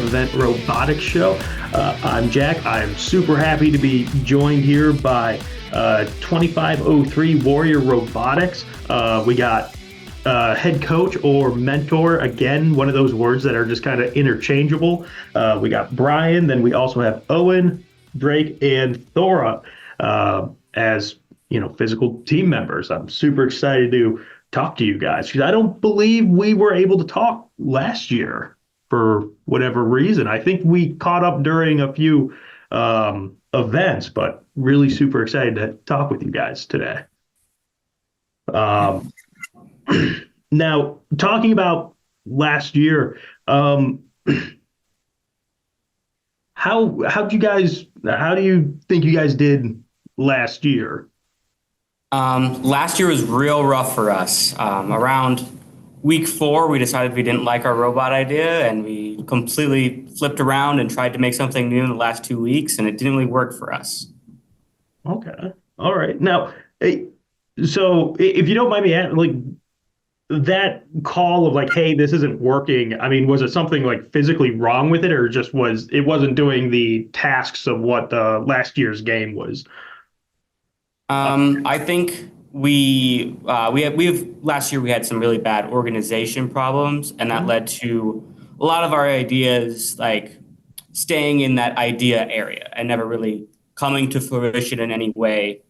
Event Robotics Show. I'm Jack. I'm super happy to be joined here by 2503 Warrior Robotics. We got head coach or mentor, again, one of those words that are just kind of interchangeable. We got Brian, then we also have Owen, Drake, and Thora as physical team members. I'm super excited to talk to you guys because I don't believe we were able to talk last year for whatever reason. I think we caught up during a few events, but really super excited to talk with you guys today. Now, talking about last year, how do you think you guys did last year? Last year was real rough for us. Around week 4, we decided we didn't like our robot idea, and we completely flipped around and tried to make something new in the last 2 weeks, and it didn't really work for us. Okay. All right. Now, so if you don't mind me asking, that call of hey, this isn't working. I mean, was it something physically wrong with it, or just it wasn't doing the tasks of what the last year's game was? I think we have last year we had some really bad organization problems, and that led to a lot of our ideas staying in that idea area and never really coming to fruition in any way.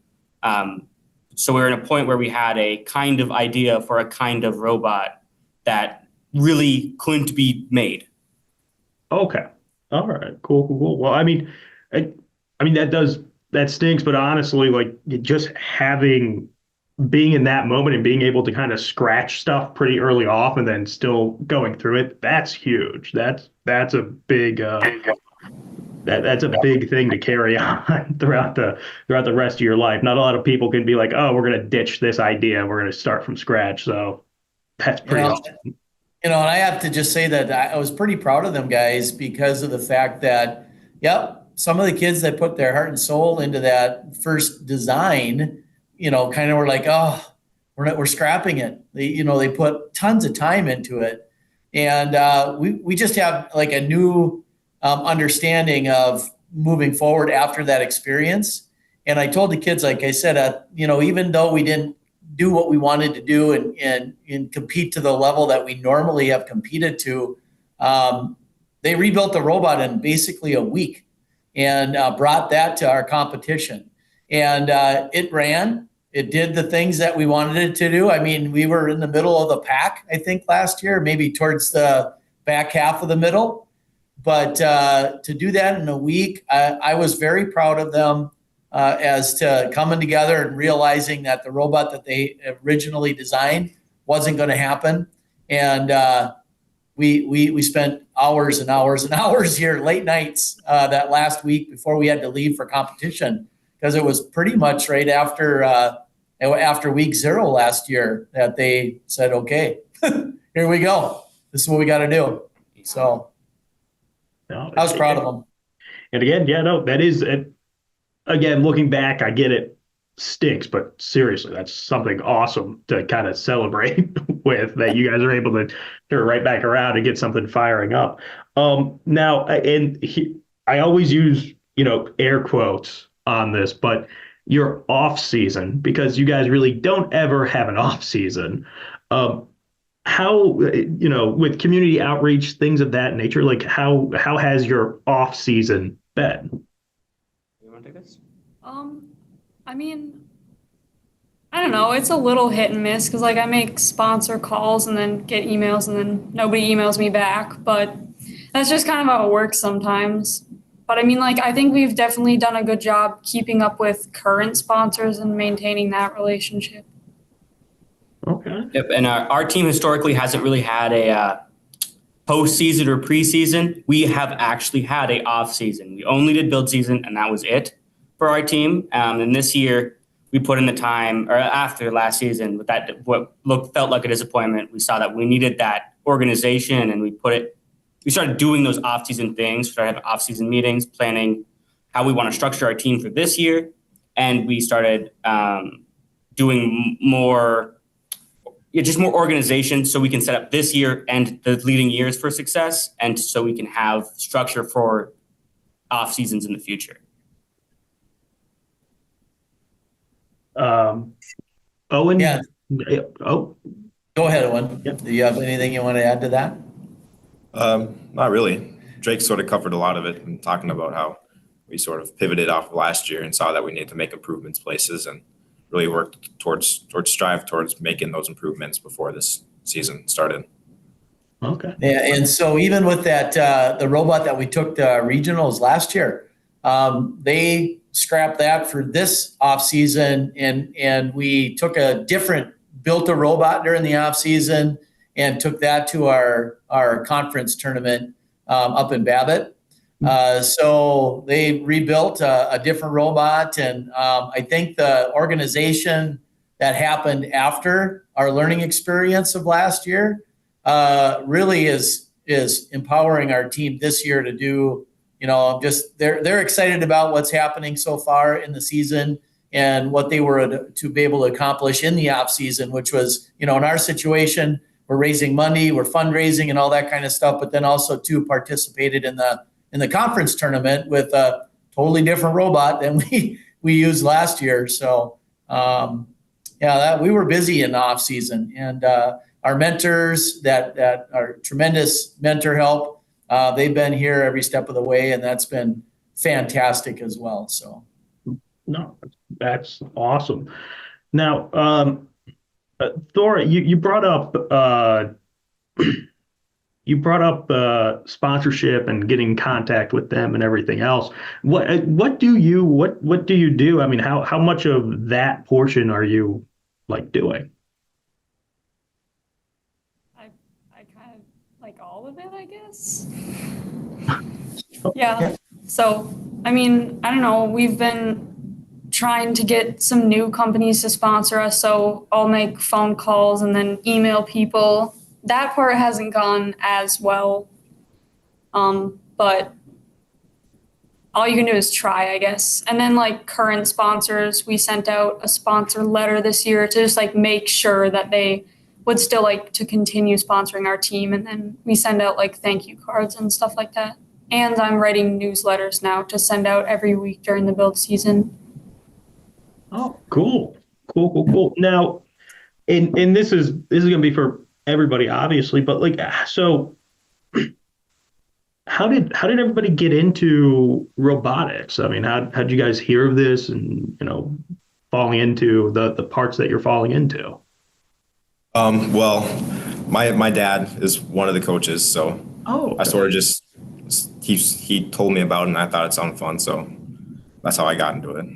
So we were in a point where we had a kind of idea for a kind of robot that really couldn't be made. Okay. All right. Cool. Well, I mean, that stinks, but honestly, just being in that moment and being able to kind of scratch stuff pretty early off and then still going through it, that's huge. That's a big that's a big thing to carry on throughout the rest of your life. Not a lot of people can be like, oh, we're going to ditch this idea. We're going to start from scratch. So that's pretty awesome. And I have to just say that I was pretty proud of them guys because of the fact that, some of the kids that put their heart and soul into that first design, kind of were like, oh, we're scrapping it. They put tons of time into it. And we just have a new understanding of moving forward after that experience. And I told the kids, like I said, even though we didn't do what we wanted to do and compete to the level that we normally have competed to, they rebuilt the robot in basically a week and brought that to our competition. And it ran. It did the things that we wanted it to do. I mean, we were in the middle of the pack, I think, last year, maybe towards the back half of the middle. But to do that in a week, I was very proud of them as to coming together and realizing that the robot that they originally designed wasn't going to happen. And we spent hours and hours and hours here, late nights that last week before we had to leave for competition, because it was pretty much right after week 0 last year that they said, okay, here we go. This is what we got to do. So I was proud of them. And again, that is, again, looking back, I get it stinks, but seriously, that's something awesome to kind of celebrate with, that you guys are able to turn right back around and get something firing up. Now, I always use, air quotes on this, but your off season, because you guys really don't ever have an off season. How, with community outreach, things of that nature, how has your off season been? You want to take this? I mean, I don't know. It's a little hit and miss because I make sponsor calls and then get emails and then nobody emails me back. But that's just kind of how it works sometimes. But I mean, I think we've definitely done a good job keeping up with current sponsors and maintaining that relationship. Okay. Yep, and our team historically hasn't really had a postseason or preseason. We have actually had a off season. We only did build season, and that was it for our team. And this year, we put in the time, or after last season, with that felt like a disappointment. We saw that we needed that organization, and we started doing those off season things. We started having off season meetings, planning how we want to structure our team for this year, and we started doing more just more organization so we can set up this year and the leading years for success, and so we can have structure for off seasons in the future. Owen? Yeah. Oh, Go ahead, Owen. Yep. Do you have anything you want to add to that? Not really. Drake sort of covered a lot of it and talking about how we sort of pivoted off of last year and saw that we needed to make improvements places and really worked towards strive towards making those improvements before this season started. okay. Yeah, and so even with that, the robot that we took to regionals last year, they scrapped that for this off season, and we took built a robot during the off season and took that to our conference tournament up in Babbitt. So they rebuilt a different robot, and I think the organization that happened after our learning experience of last year really is empowering our team this year to do, they're excited about what's happening so far in the season and what they were to be able to accomplish in the off season, which was, in our situation, we're raising money, we're fundraising and all that kind of stuff, but then also too participated in the conference tournament with a totally different robot than we used last year. So we were busy in the off season, and our mentors that are tremendous mentor help. They've been here every step of the way, and that's been fantastic as well. So, No, that's awesome. Now, Thora, you brought up sponsorship and getting in contact with them and everything else. What do you do? I mean, how much of that portion are you doing? I kind of like all of it, I guess. Yeah. So, I mean, I don't know. We've been trying to get some new companies to sponsor us. So I'll make phone calls and then email people. That part hasn't gone as well. But all you can do is try, I guess. And then current sponsors, we sent out a sponsor letter this year to just make sure that they would still like to continue sponsoring our team. And then we send out thank you cards and stuff like that. And I'm writing newsletters now to send out every week during the build season. Oh, cool. Now, and this is going to be for everybody, obviously, but so how did everybody get into robotics? I mean, how did you guys hear of this and, falling into the parts that you're falling into? Well, my dad is one of the coaches, so okay. I sort of he told me about it and I thought it sounded fun, so that's how I got into it.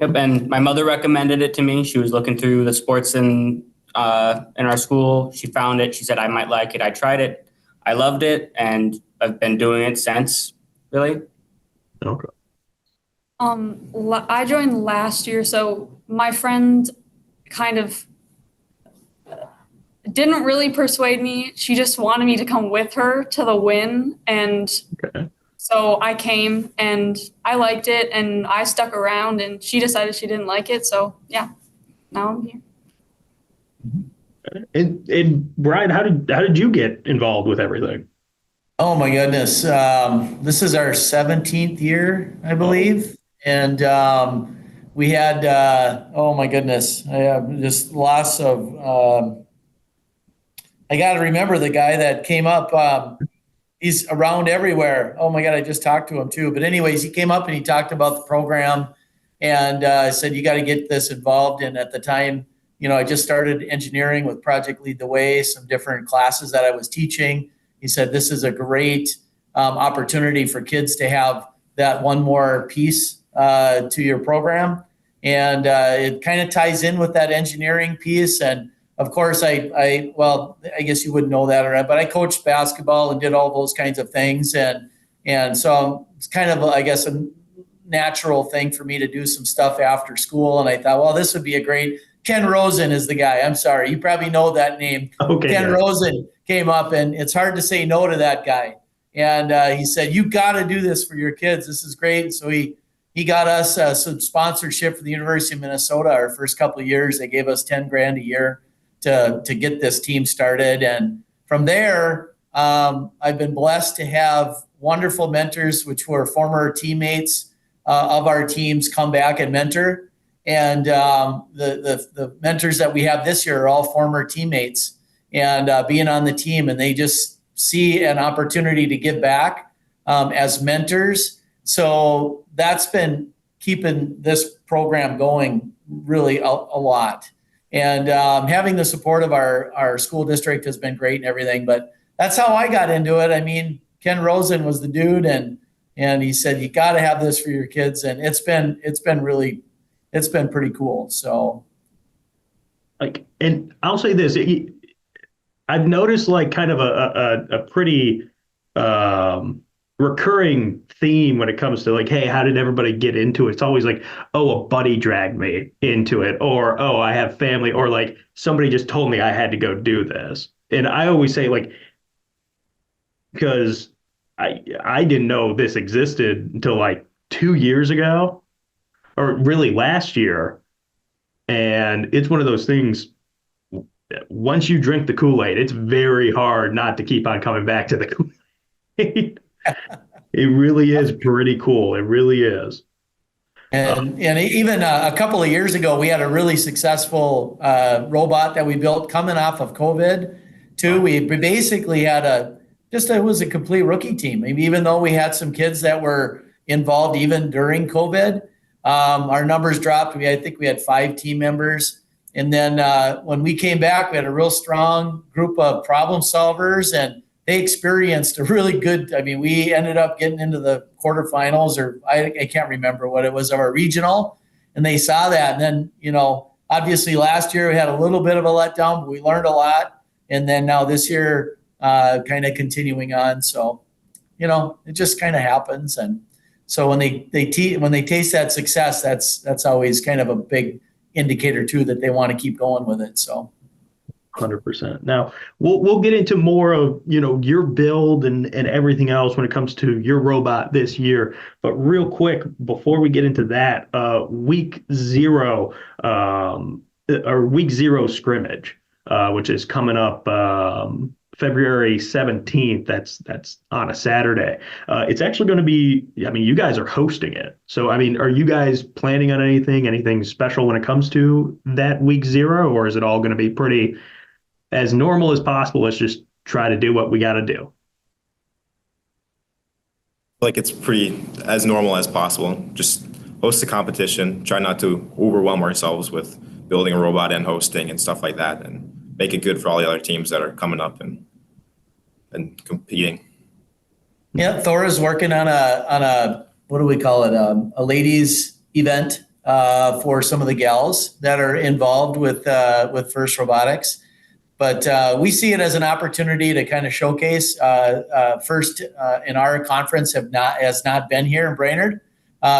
Yep, and my mother recommended it to me. She was looking through the sports in our school. She found it. She said I might like it. I tried it. I loved it, and I've been doing it since. Really. Okay. I joined last year, so my friend kind of didn't really persuade me. She just wanted me to come with her to the win, and Okay. So I came and I liked it, and I stuck around, and she decided she didn't like it. So yeah, now I'm here. And Brian, how did you get involved with everything? oh my goodness, this is our 17th year, I believe, and we had oh my goodness, I have just loss of. I got to remember the guy that came up. He's around everywhere. Oh my God, I just talked to him too. But anyways, he came up and he talked about the program and said, you got to get this involved. And at the time, I just started engineering with Project Lead the Way, some different classes that I was teaching. He said, this is a great opportunity for kids to have that one more piece to your program. And it kind of ties in with that engineering piece. And of course, I guess you wouldn't know that, but I coached basketball and did all those kinds of things. And so it's kind of, I guess, a natural thing for me to do some stuff after school. And I thought, well, this would be a great, Ken Rosen is the guy. I'm sorry. You probably know that name. Okay. Ken Rosen came up, and it's hard to say no to that guy. And he said, you got to do this for your kids. This is great. So he got us some sponsorship for the University of Minnesota our first couple of years. They gave us $10,000 a year to get this team started. And from there, I've been blessed to have wonderful mentors, which were former teammates of our teams, come back and mentor. And the mentors that we have this year are all former teammates and being on the team, and they just see an opportunity to give back as mentors. So that's been keeping this program going really a lot. And having the support of our school district has been great and everything. But that's how I got into it. I mean, Ken Rosen was the dude, and he said, you got to have this for your kids. And it's been pretty cool. So, and I'll say this, I've noticed like kind of a pretty recurring theme when it comes to like, hey, how did everybody get into it? It's always like, oh, a buddy dragged me into it, or oh, I have family, or like somebody just told me I had to go do this. And I always say like, because I didn't know this existed until like 2 years ago, or really last year. And it's one of those things, once you drink the Kool-Aid, it's very hard not to keep on coming back to the Kool-Aid. It really is pretty cool. It really is. And even a couple of years ago, we had a really successful robot that we built coming off of COVID too. We basically had it was a complete rookie team. Maybe even though we had some kids that were involved even during COVID, our numbers dropped. I think we had 5 team members. And then when we came back, we had a real strong group of problem solvers, and they experienced a really good, we ended up getting into the quarterfinals, or I can't remember what it was, of our regional, and they saw that. And then, obviously last year we had a little bit of a letdown, but we learned a lot. And then now this year, kind of continuing on. So, it just kind of happens. And so when they taste that success, that's always kind of a big indicator too that they want to keep going with it. So 100%. Now we'll get into more of your build and everything else when it comes to your robot this year. But real quick, before we get into that, week 0 scrimmage, which is coming up February 17th. That's on a Saturday. It's actually going to be, you guys are hosting it. So, are you guys planning on anything special when it comes to that week 0, or is it all going to be pretty as normal as possible? Let's just try to do what we got to do. Like it's pretty as normal as possible. Just host a competition, try not to overwhelm ourselves with building a robot and hosting and stuff like that, and make it good for all the other teams that are coming up and competing. Yeah, Thor is working on a what do we call it? A ladies event for some of the gals that are involved with First Robotics. But we see it as an opportunity to kind of showcase. First in our conference has not been here in Brainerd.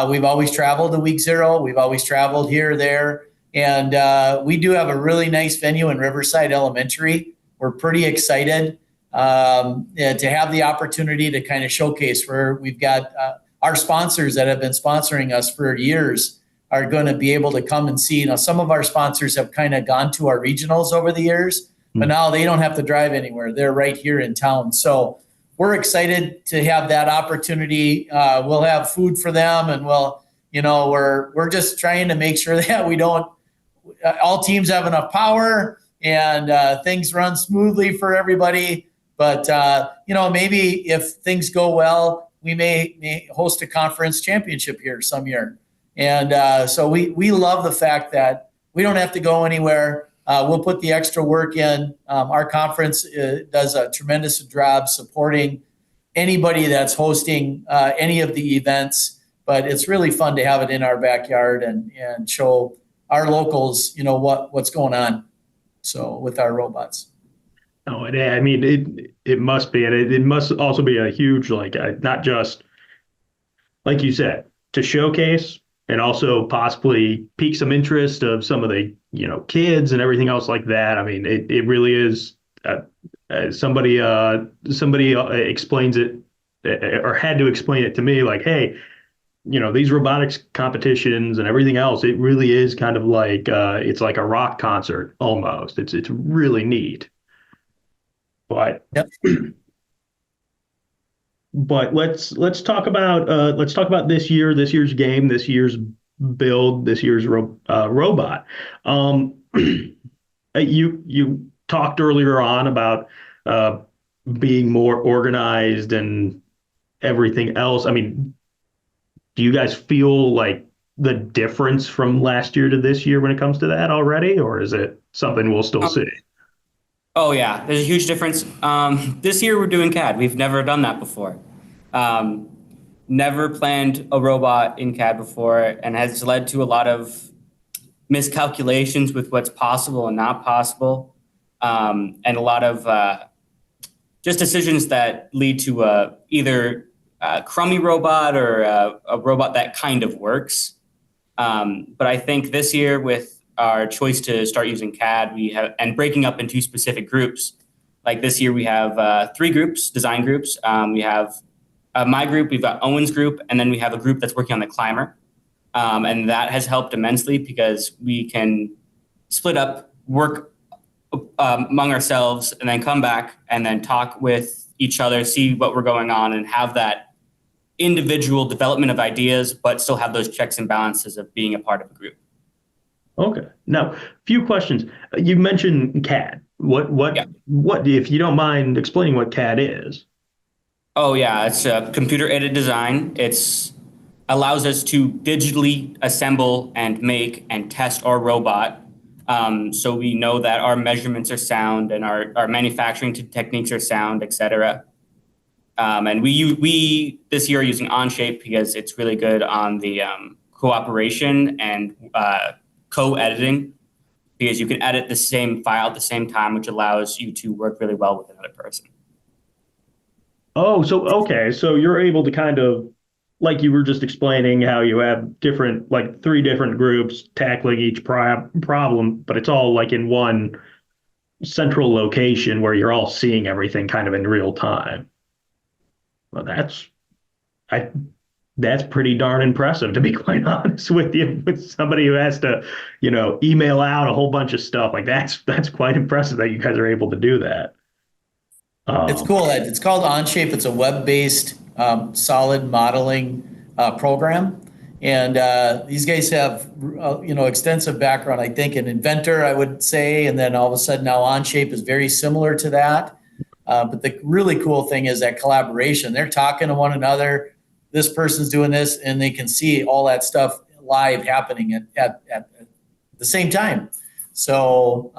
We've always traveled to week 0. We've always traveled here or there. And we do have a really nice venue in Riverside Elementary. We're pretty excited to have the opportunity to kind of showcase where we've got our sponsors that have been sponsoring us for years are going to be able to come and see. Some of our sponsors have kind of gone to our regionals over the years, but now they don't have to drive anywhere. They're right here in town. So we're excited to have that opportunity. We'll have food for them, and we're just trying to make sure that we don't, all teams have enough power and things run smoothly for everybody. But, maybe if things go well, we may host a conference championship here some year. And so we love the fact that we don't have to go anywhere. We'll put the extra work in. Our conference does a tremendous job supporting anybody that's hosting any of the events. But it's really fun to have it in our backyard and show our locals, what's going on. So with our robots. Oh, it must be, and it must also be a huge, not just, like you said, to showcase and also possibly pique some interest of some of the, kids and everything else like that. It really is, somebody explains it or had to explain it to me, like, hey, these robotics competitions and everything else, it really is kind of like it's like a rock concert almost. It's really neat. But Yep. but let's talk about this year's game, this year's build, this year's robot. You talked earlier on about being more organized and everything else. I mean, do you guys feel like the difference from last year to this year when it comes to that already, or is it something we'll still see? Oh yeah, there's a huge difference. This year we're doing CAD. We've never done that before. Never planned a robot in CAD before, and has led to a lot of miscalculations with what's possible and not possible, and a lot of just decisions that lead to either a crummy robot or a robot that kind of works. But I think this year, with our choice to start using CAD, and breaking up into specific groups. Like this year, we have 3 groups, design groups. We have my group, we've got Owen's group, and then we have a group that's working on the climber. And that has helped immensely because we can split up, work among ourselves, and then come back and then talk with each other, see what we're going on, and have that individual development of ideas, but still have those checks and balances of being a part of a group. Okay. Now, a few questions. You mentioned CAD. What, if you don't mind explaining what CAD is? Oh yeah, it's a computer-aided design. It's allows us to digitally assemble and make and test our robot. So we know that our measurements are sound and our manufacturing techniques are sound, et cetera. And we this year are using Onshape because it's really good on the cooperation and co-editing, because you can edit the same file at the same time, which allows you to work really well with another person. Oh, so okay. So you're able to kind of, like you were just explaining, how you have different, like 3 different groups tackling each problem, but it's all like in one central location where you're all seeing everything kind of in real time. Well, that's pretty darn impressive, to be quite honest with you. With somebody who has to, email out a whole bunch of stuff, like that's quite impressive that you guys are able to do that. It's cool. It's called Onshape. It's a web-based solid modeling program. And these guys have, extensive background, I think, in Inventor, I would say. And then all of a sudden now Onshape is very similar to that. But the really cool thing is that collaboration. They're talking to one another. This person's doing this, and they can see all that stuff live happening at the same time. So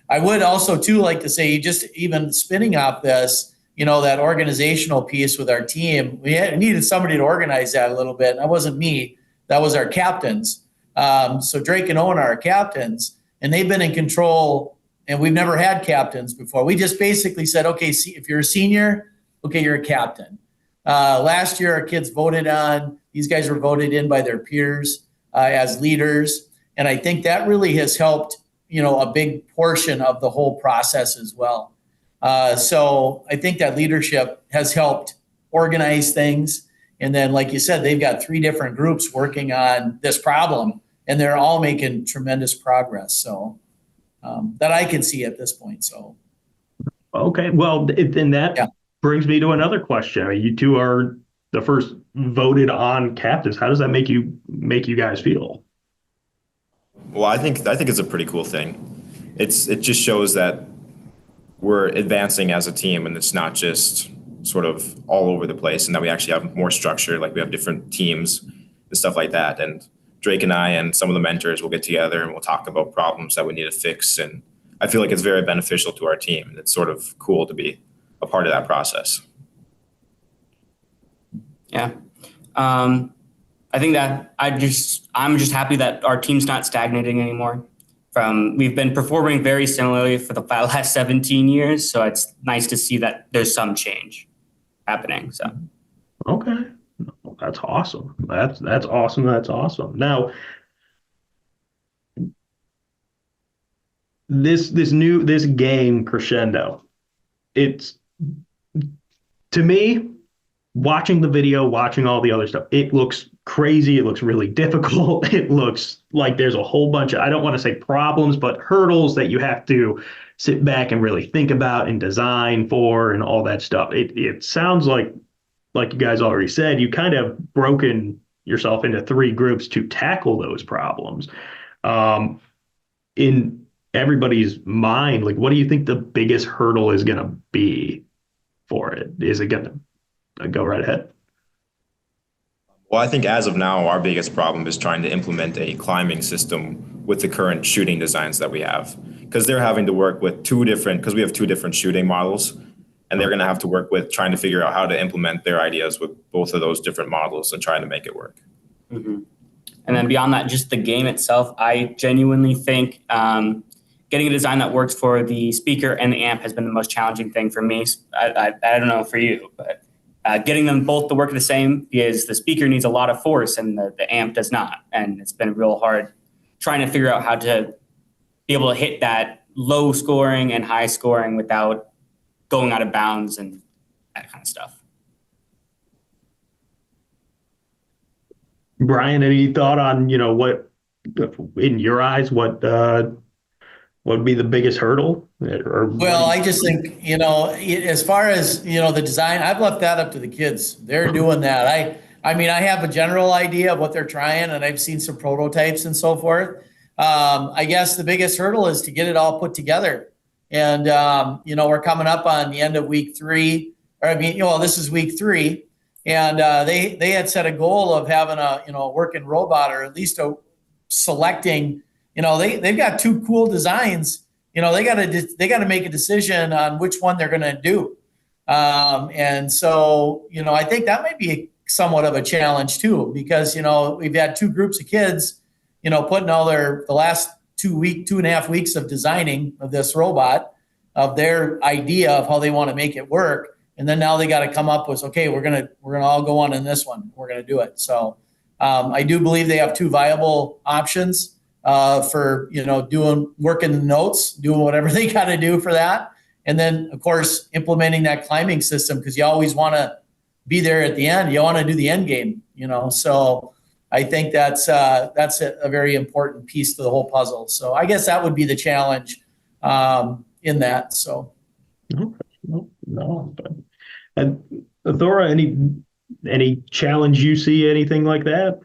I would also, too, like to say, just even spinning off this, that organizational piece with our team, we needed somebody to organize that a little bit. And that wasn't me. That was our captains. So Drake and Owen are our captains, and they've been in control, and we've never had captains before. We just basically said, okay, see, if you're a senior, okay, you're a captain. Last year, our kids these guys were voted in by their peers as leaders. And I think that really has helped, a big portion of the whole process as well. So I think that leadership has helped organize things. And then, like you said, they've got 3 different groups working on this problem, and they're all making tremendous progress. So that I can see at this point. So. Okay. Well, then that brings me to another question. I mean, you 2 are the first voted on captains. How does that make you guys feel? Well, I think it's a pretty cool thing. It just shows that we're advancing as a team, and it's not just sort of all over the place, and that we actually have more structure. Like we have different teams and stuff like that. And Drake and I and some of the mentors will get together and we'll talk about problems that we need to fix. And I feel like it's very beneficial to our team, and it's sort of cool to be a part of that process. Yeah. I think that I'm just happy that our team's not stagnating anymore. We've been performing very similarly for the last 17 years. So it's nice to see that there's some change happening. So. Okay. That's awesome. That's awesome. That's awesome. Now, this game Crescendo, it's, to me, watching the video, watching all the other stuff, it looks crazy. It looks really difficult. It looks like there's a whole bunch of, I don't want to say problems, but hurdles that you have to sit back and really think about and design for and all that stuff. It sounds like you guys already said, you kind of broken yourself into three groups to tackle those problems. In everybody's mind, like, what do you think the biggest hurdle is going to be for it? Is it going to go right ahead? Well, I think as of now, our biggest problem is trying to implement a climbing system with the current shooting designs that we have. Because they're having to work with because we have two different shooting models, and they're going to have to work with trying to figure out how to implement their ideas with both of those different models and trying to make it work. Mm-hmm. And then beyond that, just the game itself, I genuinely think getting a design that works for the speaker and the amp has been the most challenging thing for me. I don't know for you, but getting them both to work the same, because the speaker needs a lot of force and the amp does not. And it's been real hard trying to figure out how to be able to hit that low scoring and high scoring without going out of bounds and that kind of stuff. Brian, any thought on, what, in your eyes, what would be the biggest hurdle? Well, I just think, as far as, the design, I've left that up to the kids. They're doing that. I mean, I have a general idea of what they're trying, and I've seen some prototypes and so forth. I guess the biggest hurdle is to get it all put together. And, we're coming up on the end of week 3. This is week 3. And they had set a goal of having a working robot, or at least selecting. They've got 2 cool designs. They got to make a decision on which one they're going to do. And so I think that might be somewhat of a challenge too, because we've had 2 groups of kids, putting all the last 2.5 weeks of designing of this robot, of their idea of how they want to make it work. And then now they got to come up with, okay, we're gonna all go on in this one. We're gonna do it. So I do believe they have 2 viable options for working the notes, doing whatever they got to do for that, and then of course implementing that climbing system, because you always want to be there at the end. You want to do the end game. So I think that's a very important piece to the whole puzzle. So I guess that would be the challenge in that. So. No, but and Thora, any challenge you see, anything like that?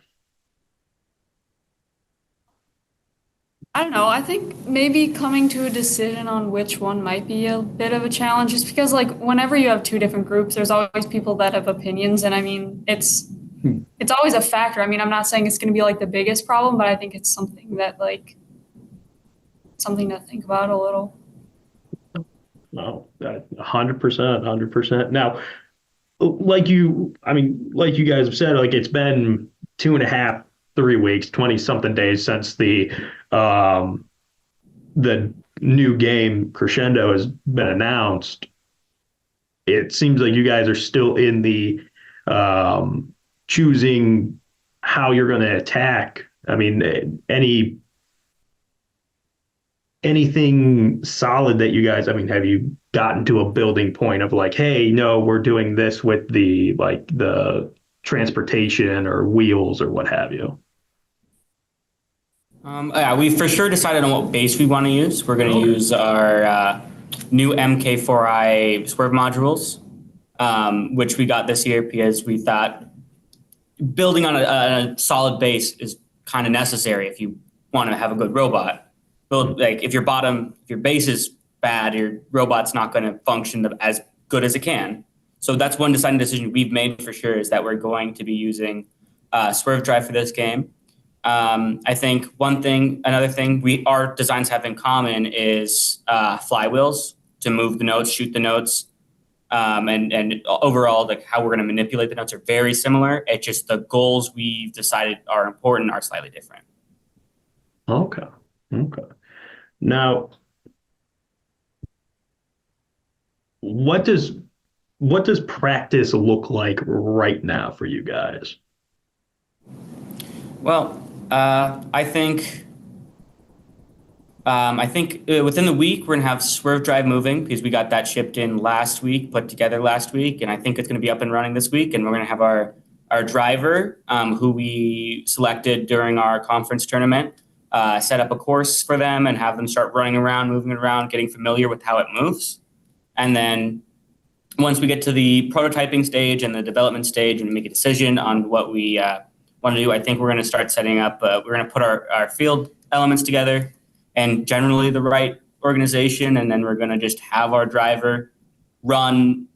I don't know. I think maybe coming to a decision on which one might be a bit of a challenge, just because whenever you have 2 different groups, there's always people that have opinions, and I mean it's always a factor. I mean, I'm not saying it's going to be the biggest problem, but I think it's something that something to think about a little. No, 100%. Now, like you guys have said, it's been 2.5, 3 weeks, 20 something days since the new game Crescendo has been announced. It seems like you guys are still in the choosing how you're going to attack. I mean, anything solid that you guys, have you gotten to a building point of hey, no, we're doing this with the transportation or wheels or what have you? We for sure decided on what base we want to use. We're going to use our new MK4i swerve modules, which we got this year because we thought building on a solid base is kind of necessary if you want to have a good robot. Well, if your base is bad, your robot's not going to function as good as it can. So that's one deciding decision we've made for sure, is that we're going to be using swerve drive for this game. I think another thing our designs have in common is flywheels to move the notes, shoot the notes, and overall, how we're going to manipulate the notes are very similar. It's just the goals we've decided are important are slightly different. Okay. Now, what does practice look like right now for you guys? Well, I think within the week we're gonna have swerve drive moving, because we got that shipped in last week, put together last week, and I think it's gonna be up and running this week. And we're gonna have our our driver, who we selected during our conference tournament, set up a course for them and have them start running around, moving around, getting familiar with how it moves. And then once we get to the prototyping stage and the development stage and make a decision on what we want to do, I think we're going to start setting up, we're going to put our field elements together and generally the right organization. And then we're going to just have our driver run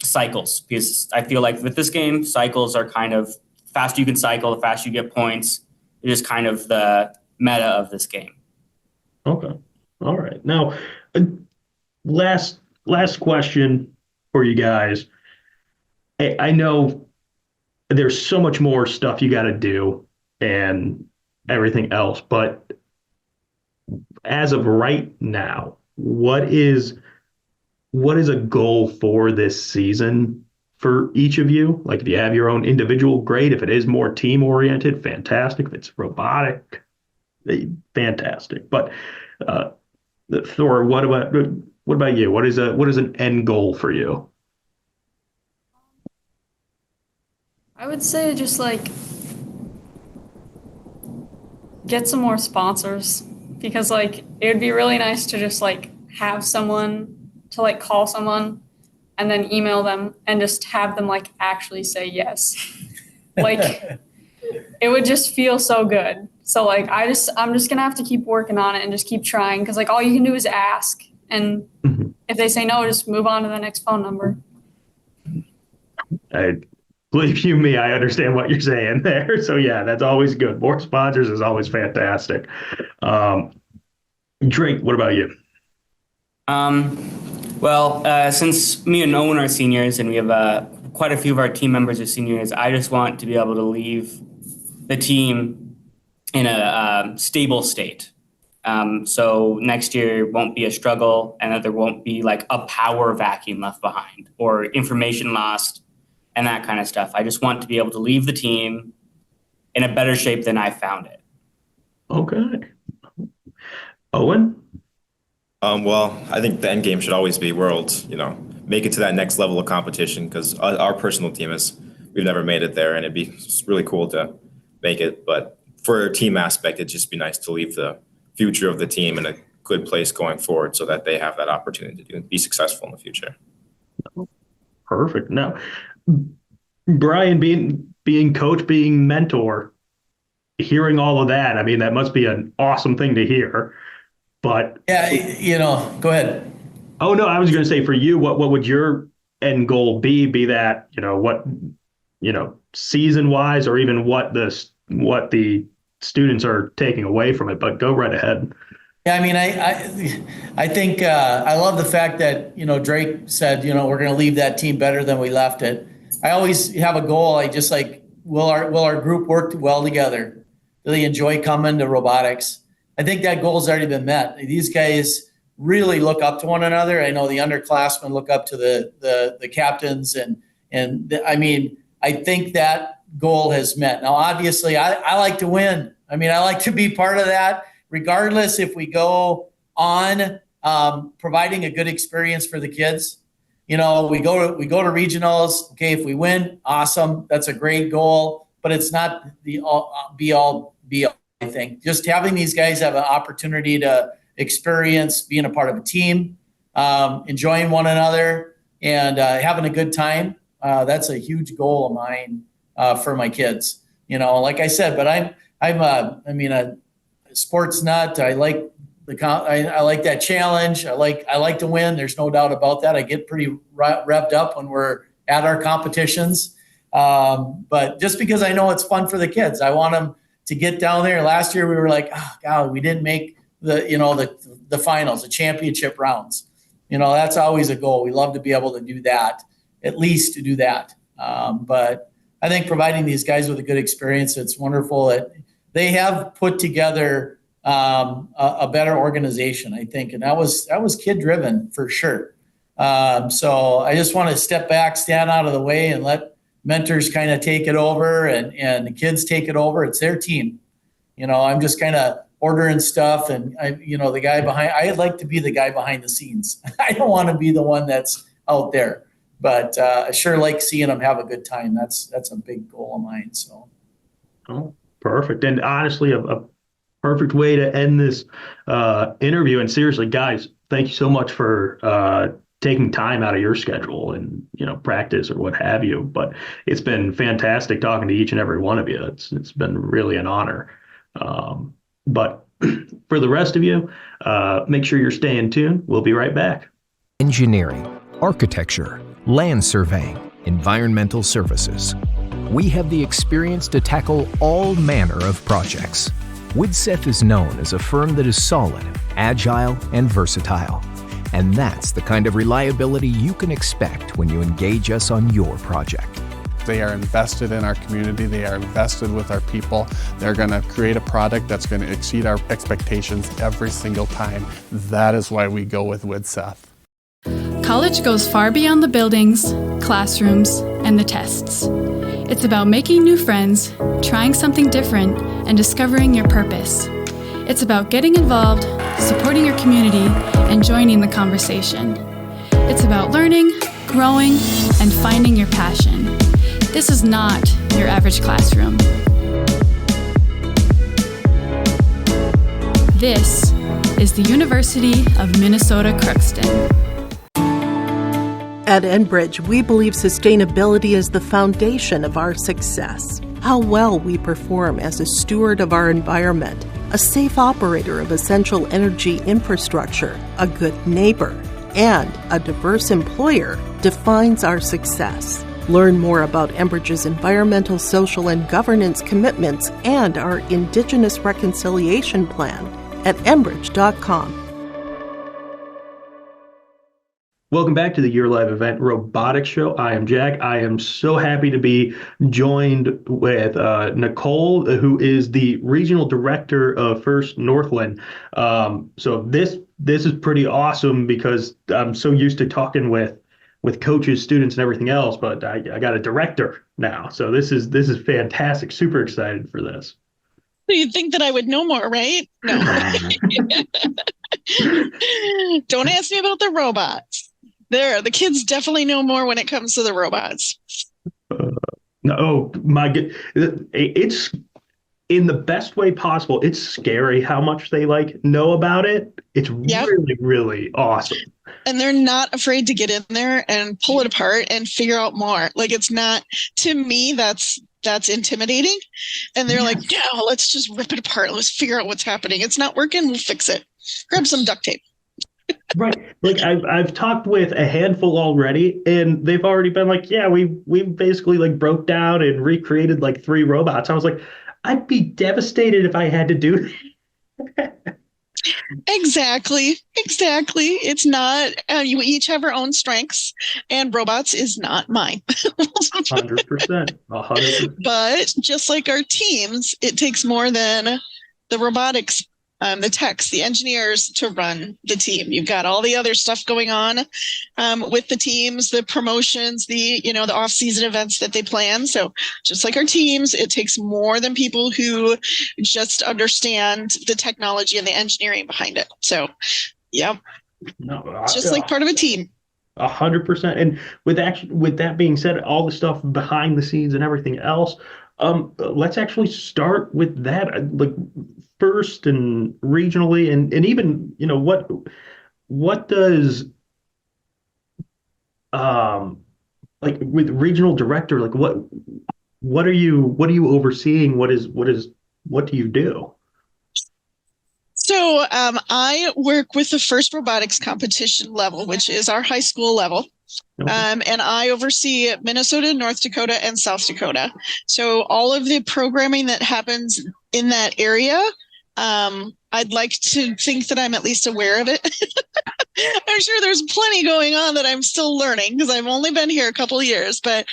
cycles, because I feel like with this game, cycles are kind of, the faster you can cycle, the faster you get points. It is kind of the meta of this game. Okay. All right. Now, last question for you guys. I know there's so much more stuff you got to do and everything else, but as of right now, what is a goal for this season for each of you? Like, if you have your own individual, great. If it is more team oriented, fantastic. If it's robotic, fantastic. But Thor, what about you? What is an end goal for you? I would say just like get some more sponsors, because like it would be really nice to just like have someone to like call someone and then email them and just have them like actually say yes. Like it would just feel so good. So like I'm just gonna have to keep working on it and just keep trying, because like all you can do is ask, and if they say no, just move on to the next phone number. I believe you me, I understand what you're saying there. So yeah, that's always good. More sponsors is always fantastic. Drake, what about you? Well, since me and Owen are seniors and we have quite a few of our team members are seniors, I just want to be able to leave the team in a stable state. So next year won't be a struggle, and that there won't be like a power vacuum left behind or information lost and that kind of stuff. I just want to be able to leave the team in a better shape than I found it. Okay. Owen? Well, I think the end game should always be Worlds, make it to that next level of competition, because our personal team we've never made it there, and it'd be really cool to make it. But for a team aspect, it'd just be nice to leave the future of the team in a good place going forward so that they have that opportunity to be successful in the future. Perfect. Now, Brian, being coach, being mentor, hearing all of that, I mean, that must be an awesome thing to hear. But yeah, go ahead. Oh no, I was going to say for you, what would your end goal be? Be that season wise, or even what the students are taking away from it. But go right ahead. Yeah, I mean, I think I love the fact that Drake said we're going to leave that team better than we left it. I always have a goal. I just like will our group work well together? Do they enjoy coming to robotics? I think that goal's already been met. These guys really look up to one another. I know the underclassmen look up to the captains, and I mean, I think that goal has met. Now, obviously, I like to win. I mean, I like to be part of that, regardless if we go on providing a good experience for the kids. We go to regionals. Okay, if we win, awesome. That's a great goal, but it's not the be all. I think just having these guys have an opportunity to experience being a part of a team, enjoying one another, and having a good time. That's a huge goal of mine for my kids. Like I said, but I'm a sports nut. I like I like that challenge. I like to win. There's no doubt about that. I get pretty revved up when we're at our competitions. But just because I know it's fun for the kids, I want them to get down there. Last year we were like, oh God, we didn't make the finals, the championship rounds. That's always a goal. We love to be able to do that, at least to do that. But I think providing these guys with a good experience, it's wonderful. They have put together a better organization, I think, and that was kid driven for sure. So I just want to step back, stand out of the way, and let mentors kind of take it over, and the kids take it over. It's their team. I'm just kind of ordering stuff, and the guy behind. I'd like to be the guy behind the scenes. I don't want to be the one that's out there. But I sure like seeing them have a good time. That's a big goal of mine. So. Oh, perfect. And honestly, a perfect way to end this interview. And seriously, guys, thank you so much for taking time out of your schedule and practice or what have you. But it's been fantastic talking to each and every one of you. It's been really an honor. But for the rest of you, make sure you're staying tuned. We'll be right back. Engineering, architecture, land surveying, environmental services. We have the experience to tackle all manner of projects. Widseth is known as a firm that is solid, agile, and versatile. And that's the kind of reliability you can expect when you engage us on your project. They are invested in our community. They are invested with our people. They're going to create a product that's going to exceed our expectations every single time. That is why we go with Widseth. College goes far beyond the buildings, classrooms, and the tests. It's about making new friends, trying something different, and discovering your purpose. It's about getting involved, supporting your community, and joining the conversation. It's about learning, growing, and finding your passion. This is not your average classroom. This is the University of Minnesota Crookston. At Enbridge, we believe sustainability is the foundation of our success. How well we perform as a steward of our environment, a safe operator of essential energy infrastructure, a good neighbor, and a diverse employer defines our success. Learn more about Enbridge's environmental, social, and governance commitments and our Indigenous Reconciliation Plan at enbridge.com. Welcome back to the Year Live event Robotics Show. I am Jack. I am so happy to be joined with Nicole, who is the regional director of First Northland. So this is pretty awesome because I'm so used to talking with coaches, students, and everything else, but I got a director now. So this is fantastic. Super excited for this. You'd think that I would know more, right? No. Don't ask me about the robots. The kids definitely know more when it comes to the robots. Oh my God. It's in the best way possible. It's scary how much they know about it. It's really, really awesome. And they're not afraid to get in there and pull it apart and figure out more. It's not, to me, that's intimidating. And they're like, no, let's just rip it apart. Let's figure out what's happening. It's not working. We'll fix it. Grab some duct tape. Right. I've talked with a handful already, and they've already been like, yeah, we basically broke down and recreated 3 robots. I was like, I'd be devastated if I had to do that. Exactly. It's not, you each have our own strengths, and robots is not mine. 100%. But just like our teams, it takes more than the robotics, the techs, the engineers to run the team. You've got all the other stuff going on with the teams, the promotions, the off-season events that they plan. So just like our teams, it takes more than people who just understand the technology and the engineering behind it. So, yeah, just like part of a team. 100%. And with that being said, all the stuff behind the scenes and everything else, let's actually start with that, first and regionally, and even what does with regional director, what are you overseeing? What do you do? So I work with the first robotics competition level, which is our high school level. Okay. And I oversee Minnesota, North Dakota, and South Dakota. So all of the programming that happens in that area, I'd like to think that I'm at least aware of it. I'm sure there's plenty going on that I'm still learning because I've only been here a couple of years, but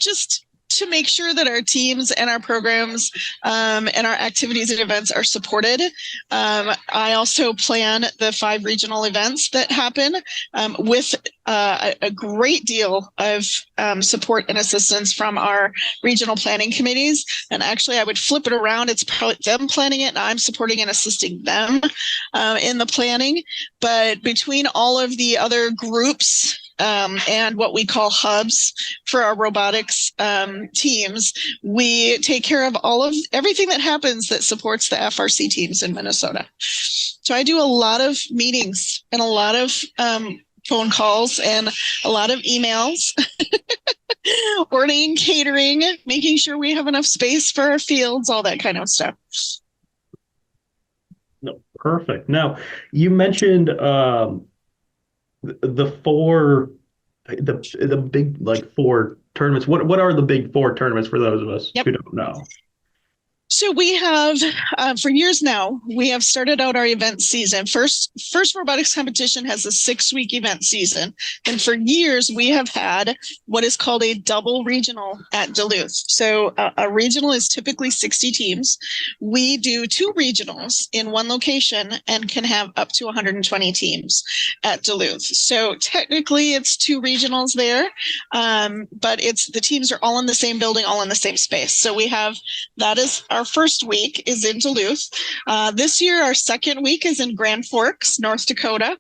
just to make sure that our teams and our programs and our activities and events are supported. I also plan the 5 regional events that happen with a great deal of support and assistance from our regional planning committees. And actually, I would flip it around. It's probably them planning it, and I'm supporting and assisting them in the planning. But between all of the other groups and what we call hubs for our robotics teams. We take care of everything that happens that supports the FRC teams in Minnesota. So I do a lot of meetings and a lot of phone calls and a lot of emails, ordering, catering, making sure we have enough space for our fields, all that kind of stuff. No, perfect. Now, you mentioned the big like four tournaments. What are the big four tournaments for those of us who don't know? So we have, for years now, we have started out our event season. First robotics competition has a 6-week event season. And for years, we have had what is called a double regional at Duluth. So a regional is typically 60 teams. We do 2 regionals in one location and can have up to 120 teams at Duluth. So technically it's 2 regionals there, but the teams are all in the same building, all in the same space. So we have, that is our first week is in Duluth. This year, our second week is in Grand Forks, North Dakota.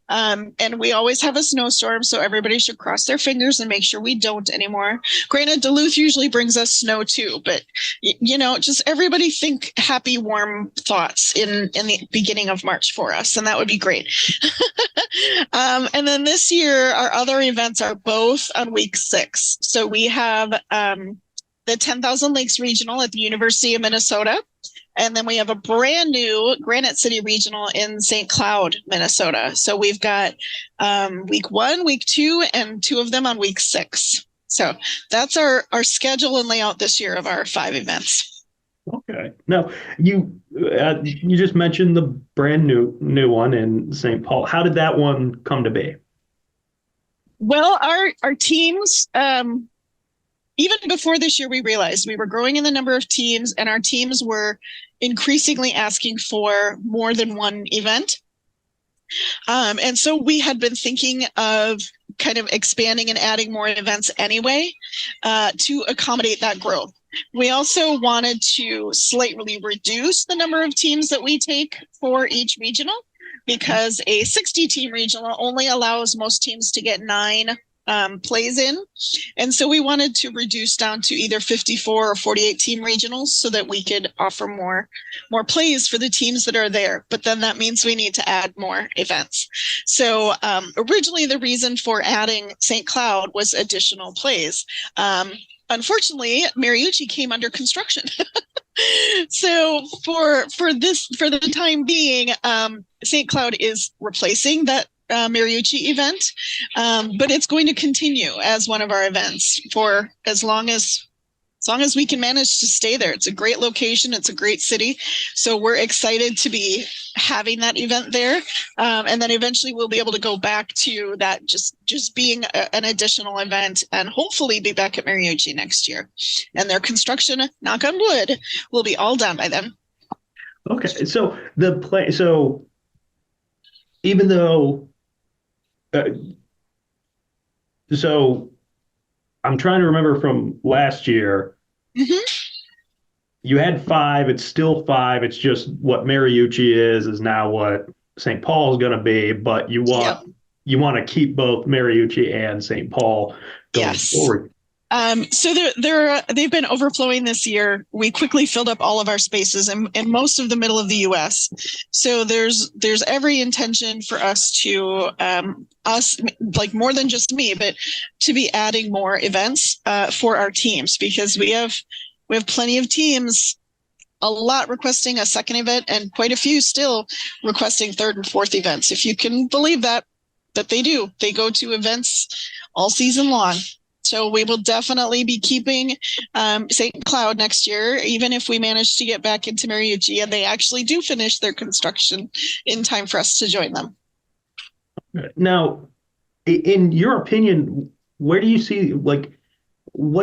And we always have a snowstorm, so everybody should cross their fingers and make sure we don't anymore. Granted, Duluth usually brings us snow too, but just everybody think happy, warm thoughts in the beginning of March for us, and that would be great. And then this year, our other events are both on week 6. So we have the 10,000 Lakes Regional at the University of Minnesota. And then we have a brand new Granite City Regional in St. Cloud, Minnesota. So we've got week 1, week 2, and 2 of them on week 6. So that's our schedule and layout this year of our 5 events. Okay. Now, you just mentioned the brand new one in St. Paul. How did that one come to be? Well, our teams, even before this year, we realized we were growing in the number of teams, and our teams were increasingly asking for more than one event. And so we had been thinking of kind of expanding and adding more events anyway to accommodate that growth. We also wanted to slightly reduce the number of teams that we take for each regional, because a 60-team regional only allows most teams to get 9 plays in. And so we wanted to reduce down to either 54 or 48 team regionals so that we could offer more plays for the teams that are there. But then that means we need to add more events. So originally the reason for adding St. Cloud was additional plays. Unfortunately, Mariucci came under construction. So for the time being, St. Cloud is replacing that Mariucci event, but it's going to continue as one of our events for as long as we can manage to stay there. It's a great location. It's a great city. So we're excited to be having that event there. And then eventually we'll be able to go back to that just being an additional event, and hopefully be back at Mariucci next year. And their construction, knock on wood, will be all done by then. Okay. So even though so I'm trying to remember from last year, you had 5, it's still 5. It's just what Mariucci is now what St. Paul is going to be, but you want to keep both Mariucci and St. Paul going forward. So they've been overflowing this year. We quickly filled up all of our spaces in most of the middle of the U.S. So there's every intention for us to like more than just me, but to be adding more events for our teams, because we have plenty of teams, a lot requesting a second event, and quite a few still requesting 3rd and 4th events. If you can believe that they do, they go to events all season long. So we will definitely be keeping St. Cloud next year, even if we manage to get back into Mariucci and they actually do finish their construction in time for us to join them. Now, in your opinion, where do you see, what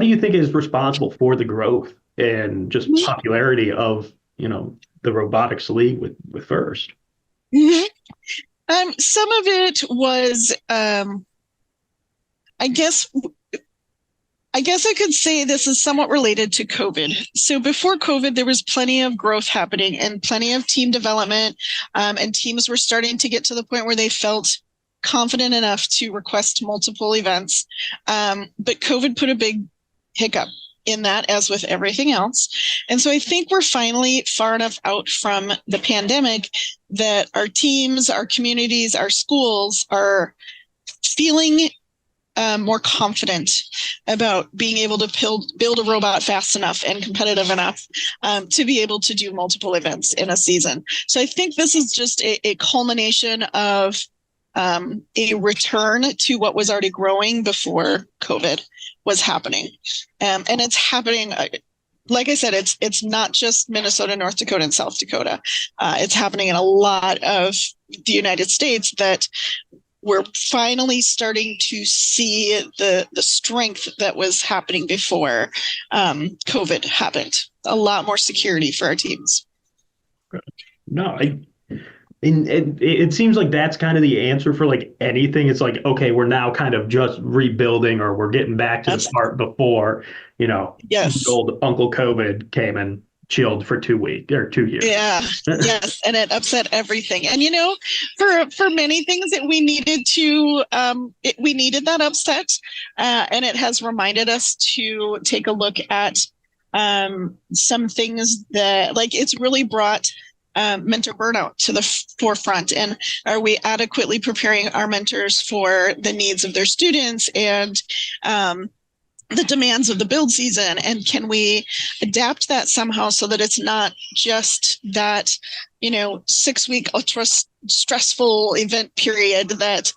do you think is responsible for the growth and just popularity of, the robotics league with FIRST? Some of it was, I guess I could say this is somewhat related to COVID. So before COVID, there was plenty of growth happening and plenty of team development, and teams were starting to get to the point where they felt confident enough to request multiple events. But COVID put a big hiccup in that, as with everything else. And so I think we're finally far enough out from the pandemic that our teams, our communities, our schools are feeling more confident about being able to build a robot fast enough and competitive enough to be able to do multiple events in a season. So I think this is just a culmination of a return to what was already growing before COVID was happening. And it's happening, like I said, it's not just Minnesota, North Dakota, and South Dakota. It's happening in a lot of the United States, that we're finally starting to see the strength that was happening before COVID happened. A lot more security for our teams. No, it seems like that's kind of the answer for like anything. It's like, okay, we're now kind of just rebuilding, or we're getting back to the part before, Yes. the old Uncle COVID came and chilled for 2 weeks or 2 years. Yeah. Yes. And it upset everything. And, for many things that we needed to, we needed that upset. And it has reminded us to take a look at some things that, like, it's really brought mentor burnout to the forefront. And are we adequately preparing our mentors for the needs of their students and the demands of the build season? And can we adapt that somehow so that it's not just that 6-week ultra stressful event period that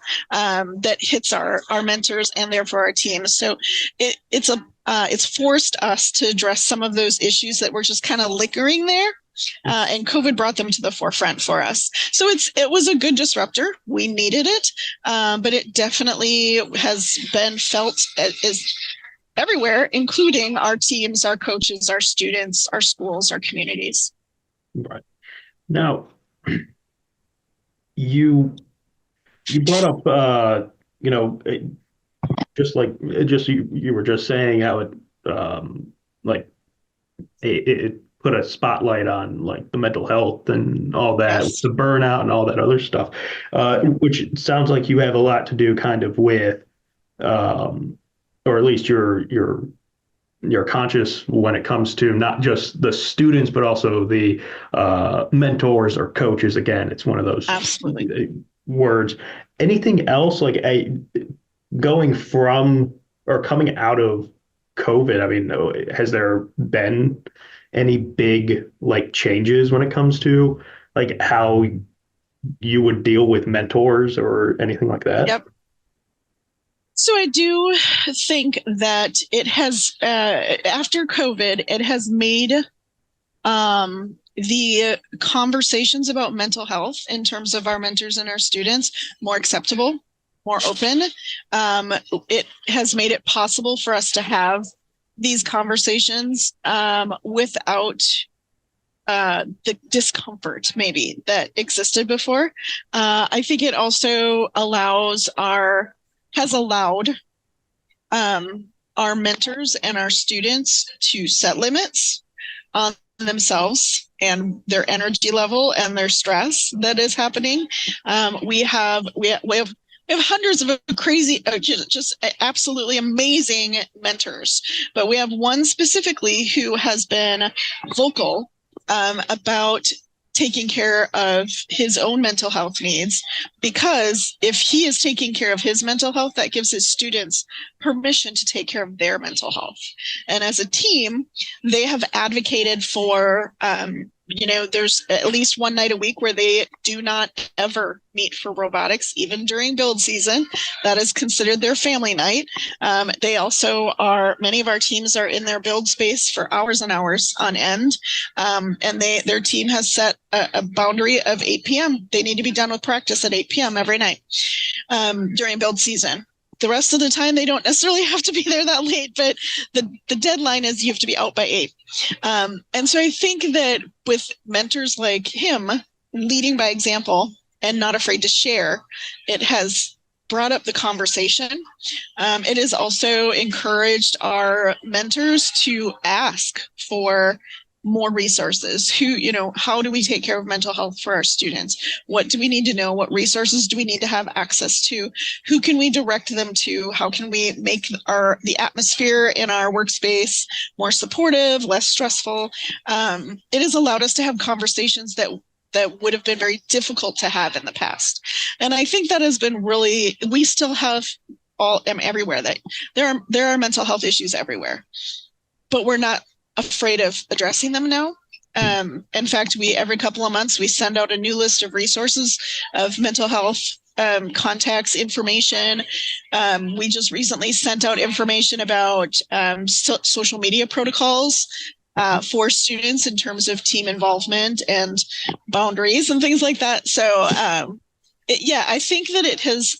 hits our mentors and therefore our teams? So it's forced us to address some of those issues that were just kind of lingering there. And COVID brought them to the forefront for us. So it was a good disruptor. We needed it, but it definitely has been felt as everywhere, including our teams, our coaches, our students, our schools, our communities. Right. Now, you brought up, you were just saying how it put a spotlight on like the mental health and all that, Yes. the burnout and all that other stuff, which sounds like you have a lot to do kind of with, or at least you're conscious when it comes to not just the students, but also the mentors or coaches. Again, it's one of those Absolutely words. Anything else going from or coming out of COVID? I mean, has there been any big changes when it comes to how you would deal with mentors or anything like that? Yep. So I do think that it has, after COVID, it has made the conversations about mental health in terms of our mentors and our students more acceptable, more open. It has made it possible for us to have these conversations without the discomfort maybe that existed before. I think it also has allowed our mentors and our students to set limits on themselves and their energy level and their stress that is happening. We have hundreds of crazy, just absolutely amazing mentors, but we have one specifically who has been vocal about taking care of his own mental health needs, because if he is taking care of his mental health, that gives his students permission to take care of their mental health. And as a team, they have advocated for, there's at least one night a week where they do not ever meet for robotics, even during build season. That is considered their family night. They also many of our teams are in their build space for hours and hours on end. And their team has set a boundary of 8 p.m. They need to be done with practice at 8 p.m. every night during build season. The rest of the time, they don't necessarily have to be there that late, but the deadline is you have to be out by 8. And so I think that with mentors like him leading by example and not afraid to share, it has brought up the conversation. It has also encouraged our mentors to ask for more resources. How do we take care of mental health for our students? What do we need to know? What resources do we need to have access to? Who can we direct them to? How can we make the atmosphere in our workspace more supportive, less stressful? It has allowed us to have conversations that would have been very difficult to have in the past. And I think that has been we still have everywhere that there are mental health issues everywhere, but we're not afraid of addressing them now. In fact, every couple of months, we send out a new list of resources of mental health contacts, information. We just recently sent out information about social media protocols for students in terms of team involvement and boundaries and things like that. So I think that it has,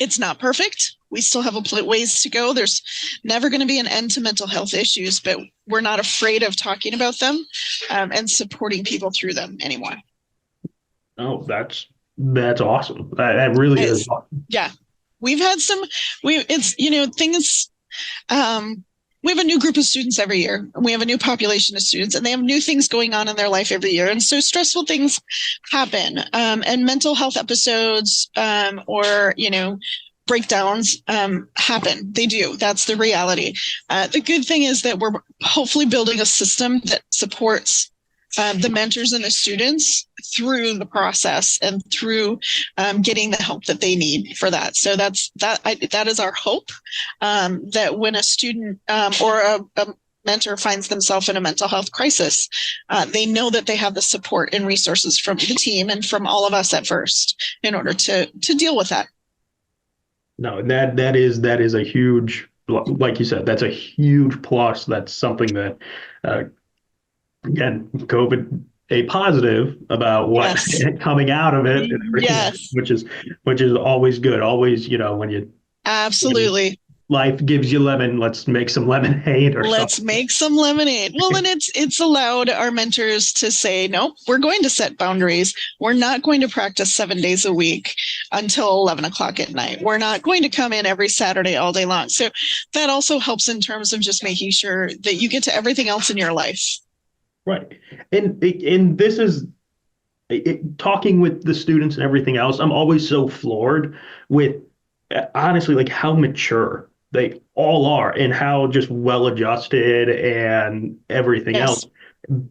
it's not perfect. We still have ways to go. There's never going to be an end to mental health issues, but we're not afraid of talking about them and supporting people through them anymore. Oh, that's awesome. That really is awesome. Yeah. We've had things, we have a new group of students every year, and we have a new population of students, and they have new things going on in their life every year. And so stressful things happen, and mental health episodes or breakdowns happen. They do. That's the reality. The good thing is that we're hopefully building a system that supports the mentors and the students through the process and through getting the help that they need for that. So that is our hope, that when a student or a mentor finds themselves in a mental health crisis, they know that they have the support and resources from the team and from all of us at First in order to deal with that. No, that is a huge, like you said, that's a huge plus. That's something that, again, COVID a positive about what's coming out of it, and everything, which is always good. Always, when you absolutely. Life gives you lemon. Let's make some lemonade Let's make some lemonade. Well, and it's allowed our mentors to say, no, we're going to set boundaries. We're not going to practice 7 days a week until 11 o'clock at night. We're not going to come in every Saturday all day long. So that also helps in terms of just making sure that you get to everything else in your life. Right. And this is talking with the students and everything else. I'm always so floored with, honestly, like how mature they all are and how just well adjusted and everything else.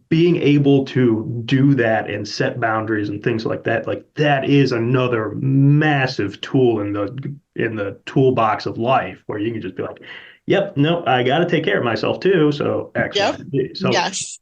Being able to do that and set boundaries and things like that is another massive tool in the toolbox of life, where you can just be like, yep, no, I got to take care of myself too. So X, Y, Z. So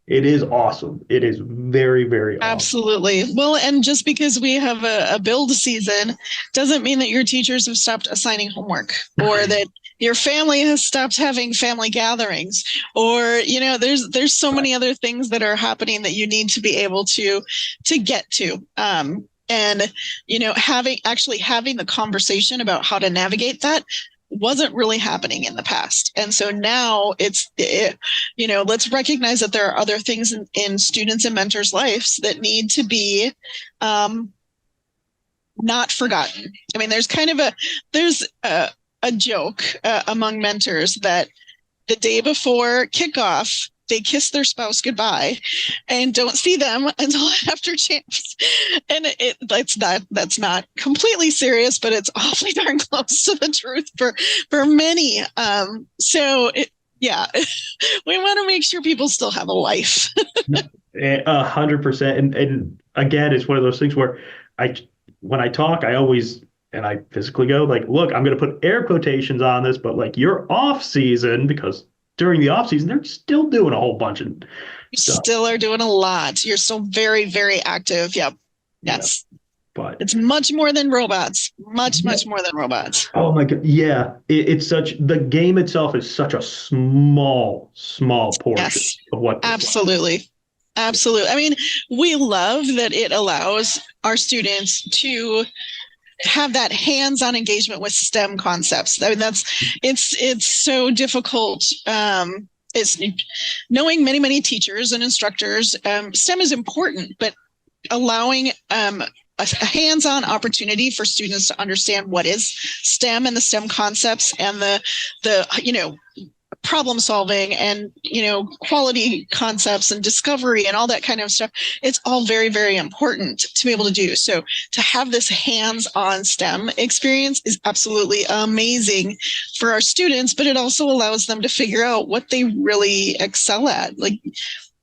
it is awesome. It is very, very awesome. Absolutely. Well, and just because we have a build season doesn't mean that your teachers have stopped assigning homework, or that your family has stopped having family gatherings, or, there's so many other things that are happening that you need to be able to get to. And, having the conversation about how to navigate that wasn't really happening in the past. And so now let's recognize that there are other things in students and mentors' lives that need to be not forgotten. I mean, there's a joke among mentors that the day before kickoff, they kiss their spouse goodbye and don't see them until after champs. And that's not completely serious, but it's awfully darn close to the truth for many. We want to make sure people still have a life. 100%. And again, it's one of those things where when I talk, I always, and I physically go like, look, I'm going to put air quotations on this, but like your off season, because during the off season, they're still doing a whole bunch of stuff. Still are doing a lot. You're still very, very active. Yep. Yes. Yeah. But it's much more than robots. Much more than robots. Oh my God. Yeah. It's the game itself is such a small portion of what. Absolutely. Absolutely. I mean, we love that it allows our students to have that hands-on engagement with STEM concepts. I mean, it's so difficult. It's knowing many teachers and instructors. STEM is important, but allowing a hands-on opportunity for students to understand what is STEM and the STEM concepts and the problem solving and, quality concepts and discovery and all that kind of stuff. It's all very, very important to be able to do. So to have this hands-on STEM experience is absolutely amazing for our students, but it also allows them to figure out what they really excel at. Like,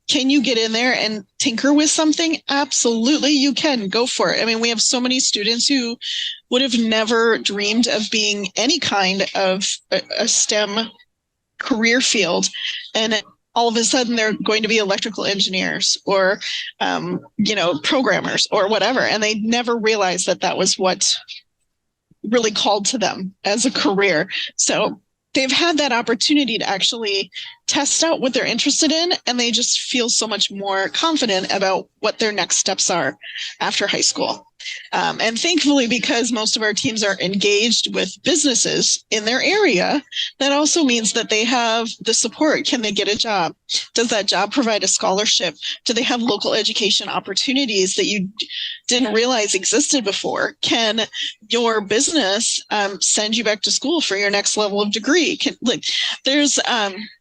can you get in there and tinker with something? Absolutely, you can. Go for it. I mean, we have so many students who would have never dreamed of being any kind of a STEM career field, and all of a sudden they're going to be electrical engineers or programmers or whatever, and they never realized that was what really called to them as a career. So they've had that opportunity to actually test out what they're interested in, and they just feel so much more confident about what their next steps are after high school. And thankfully, because most of our teams are engaged with businesses in their area, that also means that they have the support. Can they get a job? Does that job provide a scholarship? Do they have local education opportunities that you didn't realize existed before? Can your business send you back to school for your next level of degree? There's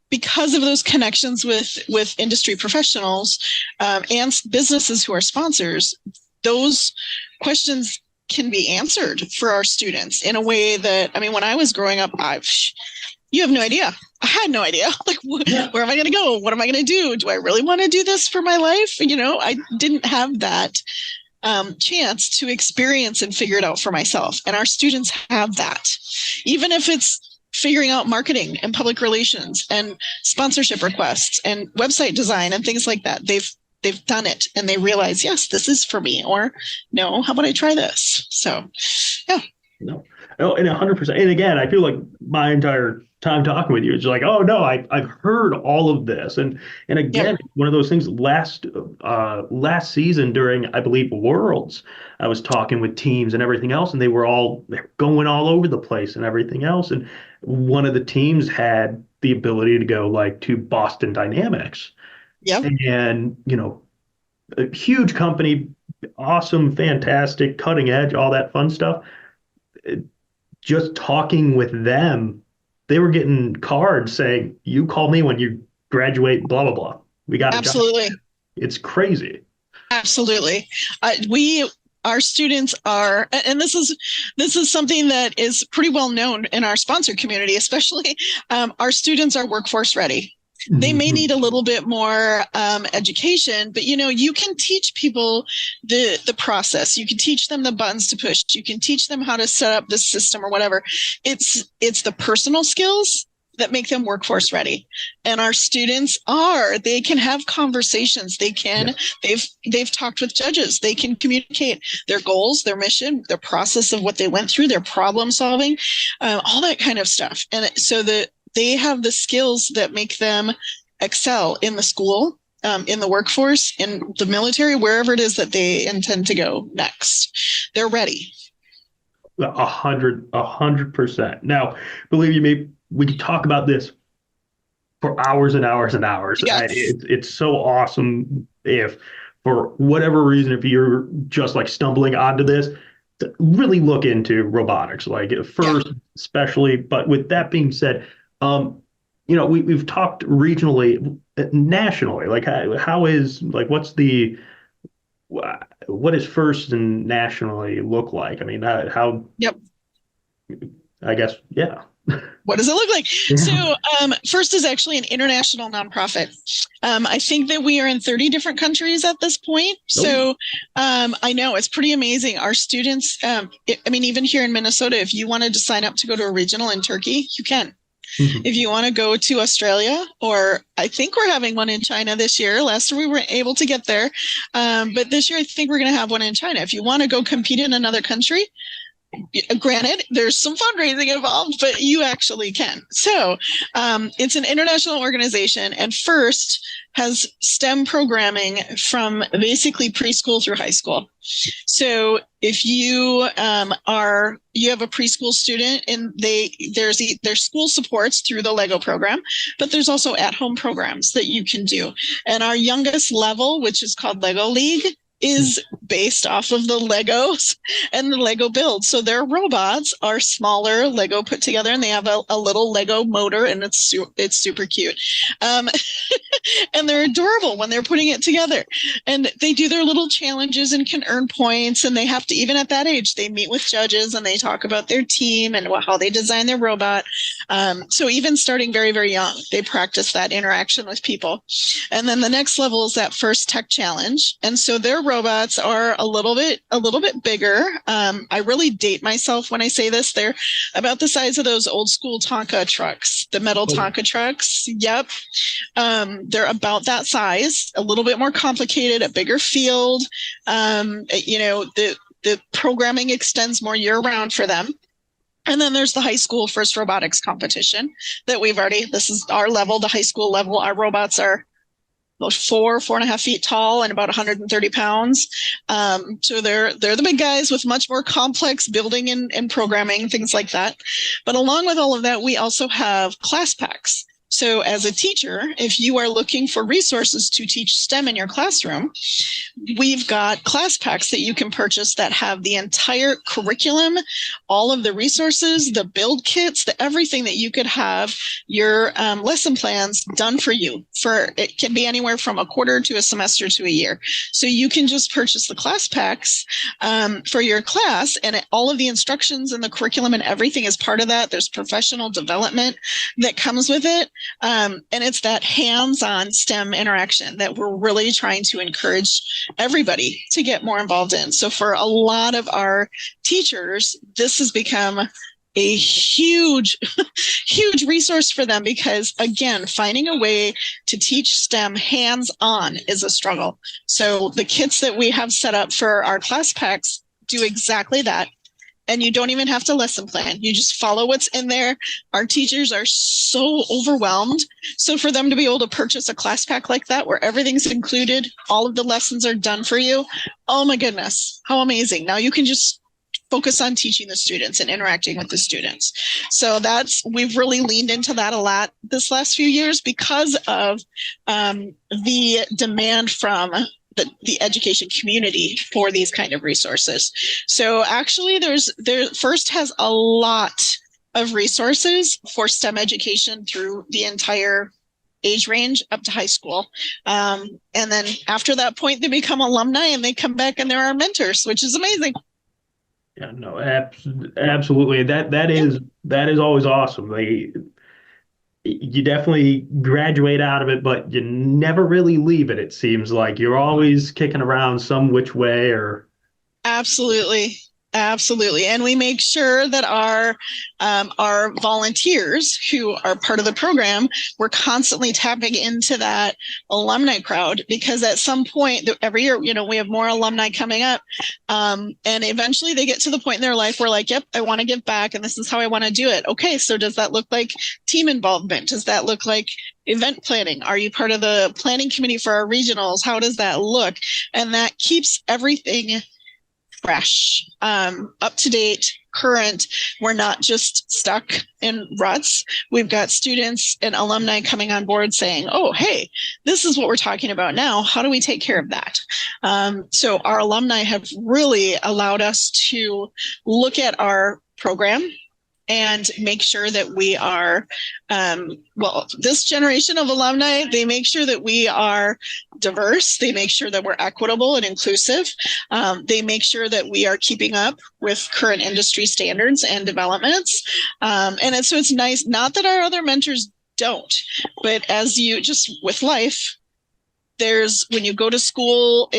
because of those connections with industry professionals and businesses who are sponsors, those questions can be answered for our students in a way that, I mean, when I was growing up, you have no idea. I had no idea. Like, where am I going to go? What am I going to do? Do I really want to do this for my life? I didn't have that chance to experience and figure it out for myself. And our students have that, even if it's figuring out marketing and public relations and sponsorship requests and website design and things like that. They've done it and they realize, yes, this is for me, or no, how about I try this? So, yeah. No, and 100%. And again, I feel like my entire time talking with you, it's like, oh no, I've heard all of this. And again, one of those things last season during, I believe, Worlds, I was talking with teams and everything else, and they're going all over the place and everything else. And one of the teams had the ability to go to Boston Dynamics. Yep. And, a huge company, awesome, fantastic, cutting edge, all that fun stuff. Just talking with them, they were getting cards saying, you call me when you graduate, blah, blah, blah. We got absolutely. It's crazy. Absolutely. Our students are, and this is something that is pretty well known in our sponsor community, especially our students are workforce ready. They may need a little bit more education, but you can teach people the process. You can teach them the buttons to push. You can teach them how to set up the system or whatever. It's the personal skills that make them workforce ready. And our students they can have conversations. They've talked with judges. They can communicate their goals, their mission, their process of what they went through, their problem solving, all that kind of stuff. And so they have the skills that make them excel in the school, in the workforce, in the military, wherever it is that they intend to go next. They're ready. 100%. Now, believe me, we could talk about this for hours and hours and hours. Yes. It's so awesome if, for whatever reason, if you're just stumbling onto this, to really look into robotics, first, especially. But with that being said, we've talked regionally, nationally, how is, what does first and nationally look like? I mean, how, yep. I guess, yeah. What does it look like? Yeah. So FIRST is actually an international nonprofit. I think that we are in 30 different countries at this point. So I know it's pretty amazing. Our students, even here in Minnesota, if you wanted to sign up to go to a regional in Turkey, you can. Mm-hmm. If you want to go to Australia, or I think we're having one in China this year. Last year we weren't able to get there. But this year I think we're going to have one in China. If you want to go compete in another country, granted, there's some fundraising involved, but you actually can. So it's an international organization, and FIRST has STEM programming from basically preschool through high school. So if you you have a preschool student, and there's school supports through the Lego program, but there's also at-home programs that you can do. And our youngest level, which is called Lego League, is based off of the Legos and the Lego build. So their robots are smaller Lego put together, and they have a little Lego motor, and it's super cute. And they're adorable when they're putting it together. And they do their little challenges and can earn points. And they have to, even at that age, they meet with judges and they talk about their team and how they design their robot. So even starting very, very young, they practice that interaction with people. And then the next level is that first tech challenge. And so their robots are a little bit bigger. I really date myself when I say this. They're about the size of those old school Tonka trucks, the metal Tonka trucks. Yep. They're about that size, a little bit more complicated, a bigger field. The programming extends more year round for them. And then there's the high school first robotics competition that this is our level, the high school level. Our robots are about 4.5 feet tall and about 130 pounds. So they're the big guys with much more complex building and programming, things like that. But along with all of that, we also have class packs. So as a teacher, if you are looking for resources to teach STEM in your classroom, we've got class packs that you can purchase that have the entire curriculum, all of the resources, the build kits, everything that you could have your lesson plans done for you. It can be anywhere from a quarter to a semester to a year. So you can just purchase the class packs for your class, and all of the instructions and the curriculum and everything is part of that. There's professional development that comes with it. And it's that hands-on STEM interaction that we're really trying to encourage everybody to get more involved in. So for a lot of our teachers, this has become a huge, huge resource for them because, again, finding a way to teach STEM hands-on is a struggle. So the kits that we have set up for our class packs do exactly that. And you don't even have to lesson plan. You just follow what's in there. Our teachers are so overwhelmed. So for them to be able to purchase a class pack like that, where everything's included, all of the lessons are done for you. Oh my goodness, how amazing. Now you can just focus on teaching the students and interacting with the students. So we've really leaned into that a lot this last few years because of the demand from the education community for these kind of resources. So actually there First has a lot of resources for STEM education through the entire age range up to high school. And then after that point, they become alumni and they come back and they're our mentors, which is amazing. Yeah, no, absolutely. That is always awesome. You definitely graduate out of it, but you never really leave it. It seems like you're always kicking around some which way or. Absolutely. Absolutely. And we make sure that our volunteers who are part of the program, we're constantly tapping into that alumni crowd because at some point every year, we have more alumni coming up. And eventually they get to the point in their life where like, yep, I want to give back and this is how I want to do it. Okay. So does that look like team involvement? Does that look like event planning? Are you part of the planning committee for our regionals? How does that look? And that keeps everything fresh, up to date, current. We're not just stuck in ruts. We've got students and alumni coming on board saying, oh, hey, this is what we're talking about now. How do we take care of that? So our alumni have really allowed us to look at our program and make sure that we are, this generation of alumni, they make sure that we are diverse. They make sure that we're equitable and inclusive. They make sure that we are keeping up with current industry standards and developments. So it's nice, not that our other mentors don't, but as you just with life, when you go to school,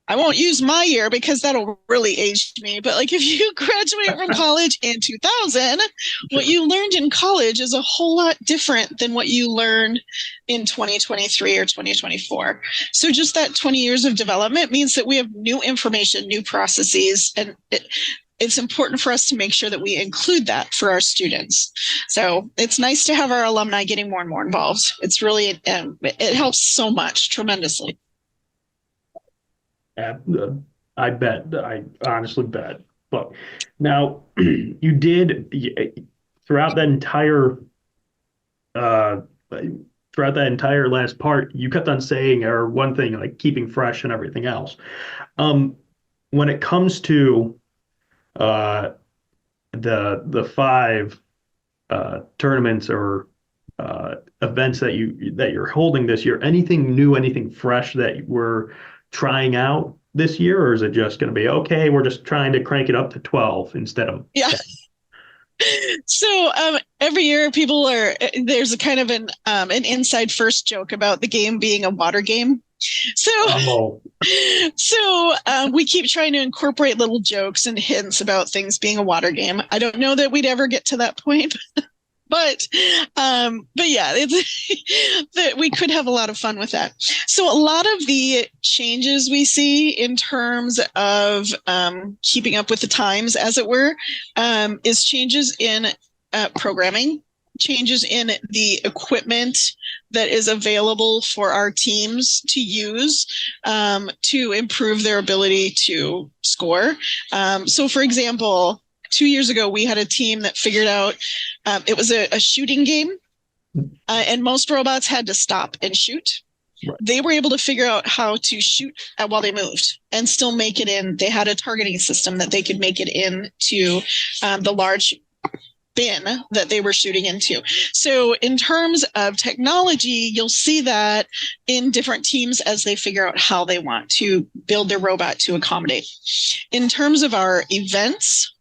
I won't use my year because that'll really age me. But like if you graduate from college in 2000, what you learned in college is a whole lot different than what you learned in 2023 or 2024. So just that 20 years of development means that we have new information, new processes, and it's important for us to make sure that we include that for our students. So it's nice to have our alumni getting more and more involved. It's really, it helps so much, tremendously. I bet. I honestly bet. But now you did throughout that entire throughout that entire last part, you kept on saying, or one thing, like keeping fresh and everything else. When it comes to uh, the five tournaments or events that you're holding this year, anything new, anything fresh that we're trying out this year, or is it just going to be okay? We're just trying to crank it up to 12 instead of 10? So every year there's a kind of an inside first joke about the game being a water game. So we keep trying to incorporate little jokes and hints about things being a water game. I don't know that we'd ever get to that point, but yeah, that we could have a lot of fun with that. So a lot of the changes we see in terms of keeping up with the times, as it were, is changes in programming, changes in the equipment that is available for our teams to use to improve their ability to score. So for example, 2 years ago, we had a team that figured out it was a shooting game, and most robots had to stop and shoot. Right. They were able to figure out how to shoot while they moved and still make it in. They had a targeting system that they could make it into the large bin that they were shooting into. So in terms of technology, you'll see that in different teams as they figure out how they want to build their robot to accommodate. In terms of our events,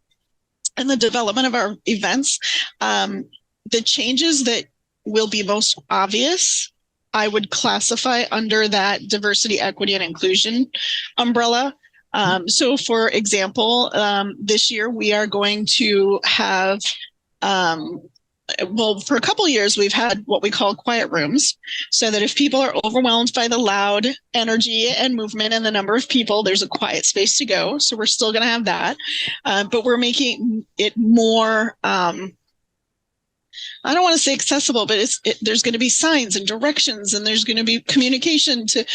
and the development of our events, the changes that will be most obvious, I would classify under that diversity, equity, and inclusion umbrella. So for example, this year we are going to have, for a couple of years, we've had what we call quiet rooms, so that if people are overwhelmed by the loud energy and movement and the number of people, there's a quiet space to go. So we're still going to have that, but we're making it more, I don't want to say accessible, but there's going to be signs and directions, and there's going to be communication to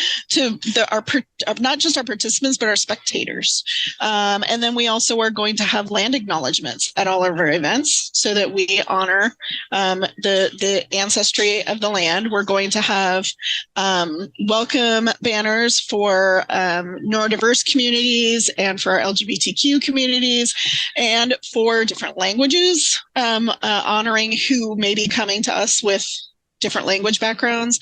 not just our participants, but our spectators. And then we also are going to have land acknowledgements at all of our events so that we honor the ancestry of the land. We're going to have welcome banners for neurodiverse communities and for our LGBTQ communities and for different languages, honoring who may be coming to us with different language backgrounds.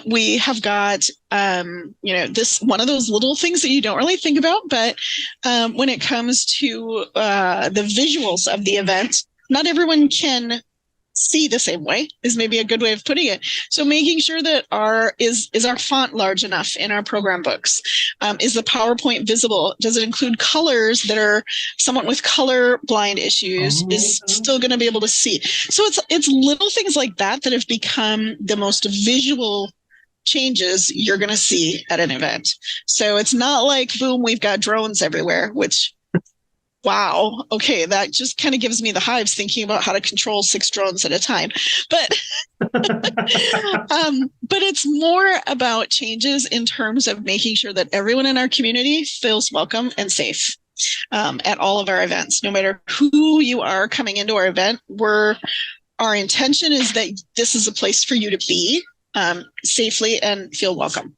We have got, this one of those little things that you don't really think about, but when it comes to the visuals of the event, not everyone can see the same way is maybe a good way of putting it. So making sure that our font large enough in our program books? Is the PowerPoint visible? Does it include colors that are someone with color blind issues is still going to be able to see? So it's little things like that that have become the most visual changes you're going to see at an event. So it's not like, boom, we've got drones everywhere, which wow. Okay. That just kind of gives me the hives thinking about how to control 6 drones at a time. But, but it's more about changes in terms of making sure that everyone in our community feels welcome and safe at all of our events, no matter who you are coming into our event. Our intention is that this is a place for you to be safely and feel welcome.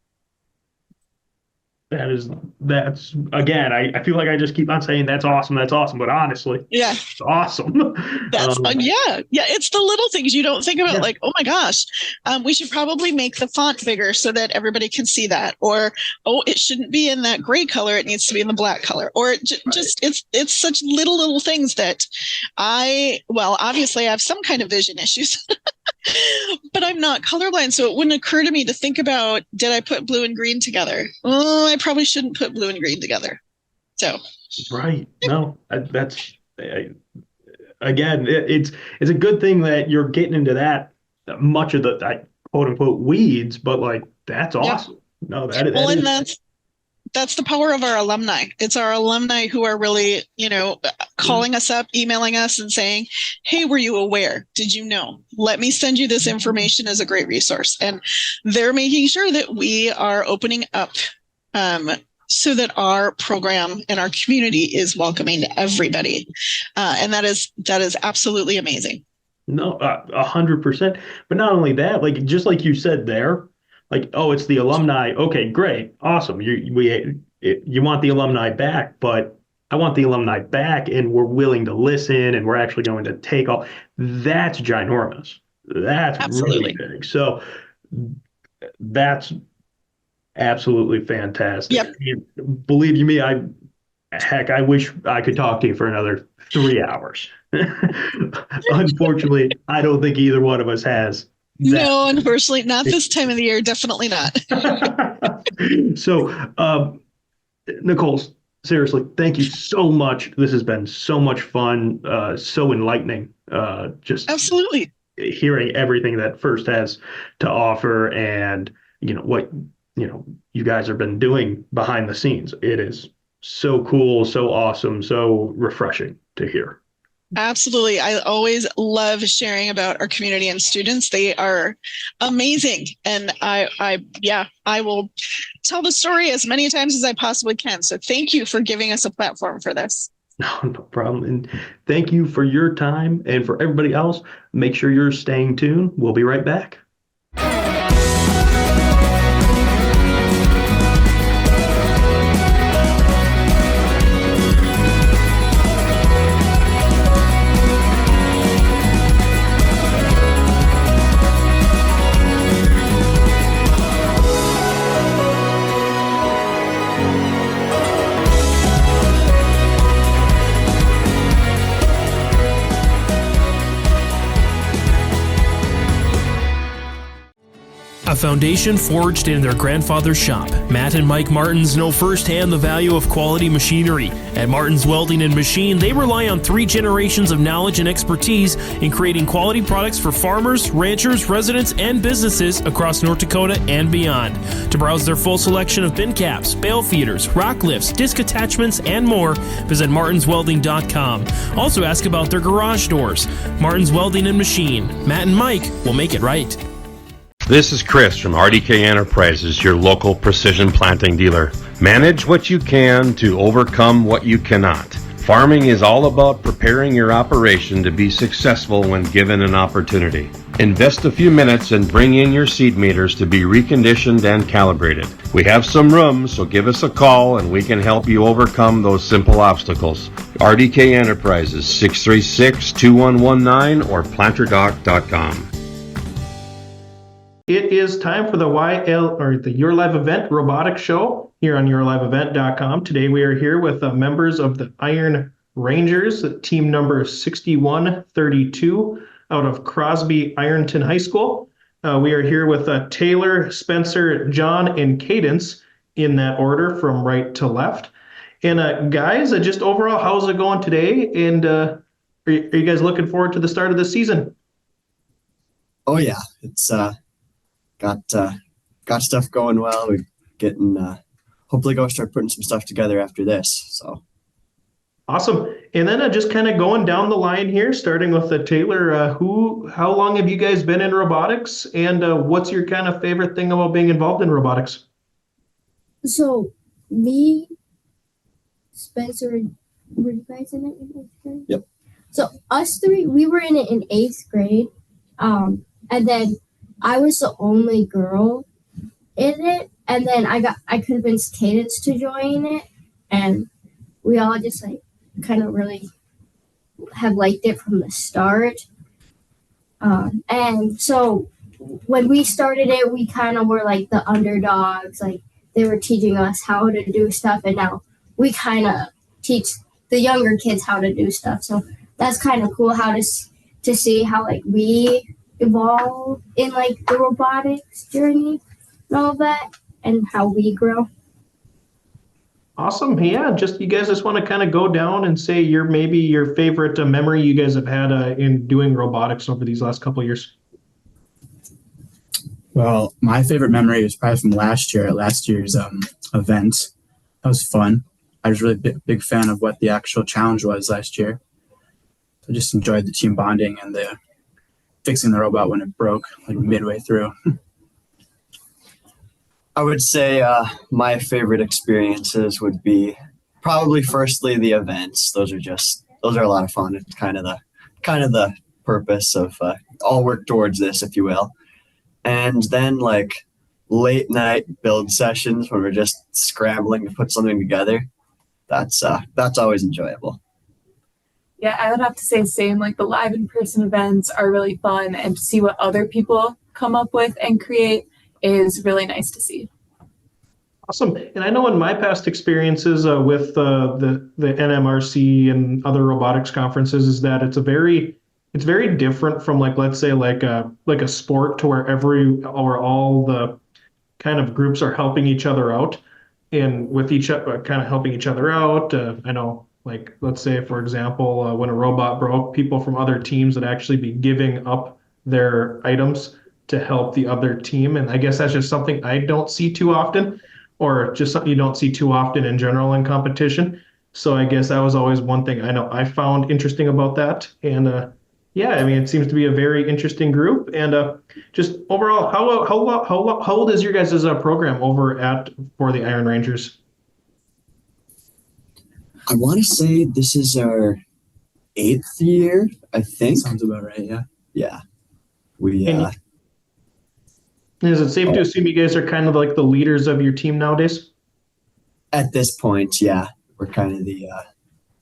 That's again, I feel like I just keep on saying that's awesome, but honestly, yeah, it's awesome. That's fun. Yeah, it's the little things you don't think about, like, oh my gosh, we should probably make the font bigger so that everybody can see that, or oh, it shouldn't be in that gray color, it needs to be in the black color, or just it's such little things that obviously I have some kind of vision issues. But I'm not colorblind, so it wouldn't occur to me to think about, did I put blue and green together? Oh, I probably shouldn't put blue and green together. So right, no, that's again, it's a good thing that you're getting into that much of the quote unquote weeds, but like that's awesome. Yep. No, that's the power of our alumni. It's our alumni who are really, calling us up, emailing us and saying, hey, were you aware? Did you know? Let me send you this information as a great resource. And they're making sure that we are opening up so that our program and our community is welcoming to everybody. And that is absolutely amazing. No, 100%. But not only that, like just like you said there, like, oh, it's the alumni. Okay, great, awesome. You want the alumni back, but I want the alumni back, and we're willing to listen, and we're actually going to take all. That's ginormous. That's really Absolutely. big. So that's absolutely fantastic. Yep. Believe you me, I wish I could talk to you for another 3 hours. Unfortunately, I don't think either one of us has that. No, unfortunately, not this time of the year. Definitely not. So, Nicole, seriously, thank you so much. This has been so much fun, so enlightening. Just Absolutely. hearing everything that First has to offer, and what you guys have been doing behind the scenes. It is so cool, so awesome, so refreshing to hear. Absolutely. I always love sharing about our community and students. They are amazing. And I will tell the story as many times as I possibly can. So thank you for giving us a platform for this. No problem. And thank you for your time. And for everybody else, make sure you're staying tuned. We'll be right back. A foundation forged in their grandfather's shop. Matt and Mike Martins know firsthand the value of quality machinery. At Martins Welding and Machine, they rely on 3 generations of knowledge and expertise in creating quality products for farmers, ranchers, residents, and businesses across North Dakota and beyond. To browse their full selection of bin caps, bale feeders, rock lifts, disc attachments, and more, visit martinswelding.com. Also ask about their garage doors. Martins Welding and Machine. Matt and Mike will make it right. This is Chris from RDK Enterprises, your local precision planting dealer. Manage what you can to overcome what you cannot. Farming is all about preparing your operation to be successful when given an opportunity. Invest a few minutes and bring in your seed meters to be reconditioned and calibrated. We have some room, so give us a call and we can help you overcome those simple obstacles. RDK Enterprises, 636-2119 or planterdoc.com. It is time for the Your Live Event Robotics Show here on yourliveevent.com. Today we are here with members of the Iron Rangers, team number 6132 out of Crosby Ironton High School. We are here with Taylor, Spencer, John, and Cadence in that order from right to left. And guys, just overall, how's it going today? And are you guys looking forward to the start of the season? Oh yeah, it's got stuff going well. We're getting hopefully go start putting some stuff together after this. So awesome. And then just kind of going down the line here, starting with Taylor. How long have you guys been in robotics, and what's your kind of favorite thing about being involved in robotics? So me, Spencer, were you guys in it in 8th grade? Yep. So us 3, we were in it in 8th grade, and then I was the only girl in it, and then I convinced Cadence to join it, and we all just kind of really have liked it from the start. And so when we started it, we kind of were like the underdogs, like they were teaching us how to do stuff, and now we kind of teach the younger kids how to do stuff. So that's kind of cool how to see how we evolve in the robotics journey and all that, and how we grow. Awesome. Yeah, you guys just want to kind of go down and say maybe your favorite memory you guys have had in doing robotics over these last couple of years. Well, my favorite memory was probably from last year's event. That was fun. I was really big fan of what the actual challenge was last year. I just enjoyed the team bonding and the fixing the robot when it broke midway through. I would say my favorite experiences would be probably firstly the events. Those are a lot of fun. It's kind of the purpose of all work towards this, if you will. And then like late night build sessions when we're just scrambling to put something together. That's always enjoyable. Yeah, I would have to say same. Like the live in-person events are really fun, and to see what other people come up with and create is really nice to see. Awesome. And I know in my past experiences with the NMRC and other robotics conferences is that it's very different from like, let's say like a sport to where all the kind of groups are helping each other out and with each kind of helping each other out. I know, like, let's say, for example, when a robot broke, people from other teams would actually be giving up their items to help the other team. And I guess that's just something I don't see too often, or just something you don't see too often in general in competition. So I guess that was always one thing I know I found interesting about that. And yeah, I mean, it seems to be a very interesting group. And just overall, how old is your guys' program over for the Iron Rangers? I want to say this is our 8th year, I think. Sounds about right, yeah. Yeah. We is it safe to assume you guys are kind of like the leaders of your team nowadays? At this point, yeah. We're kind of the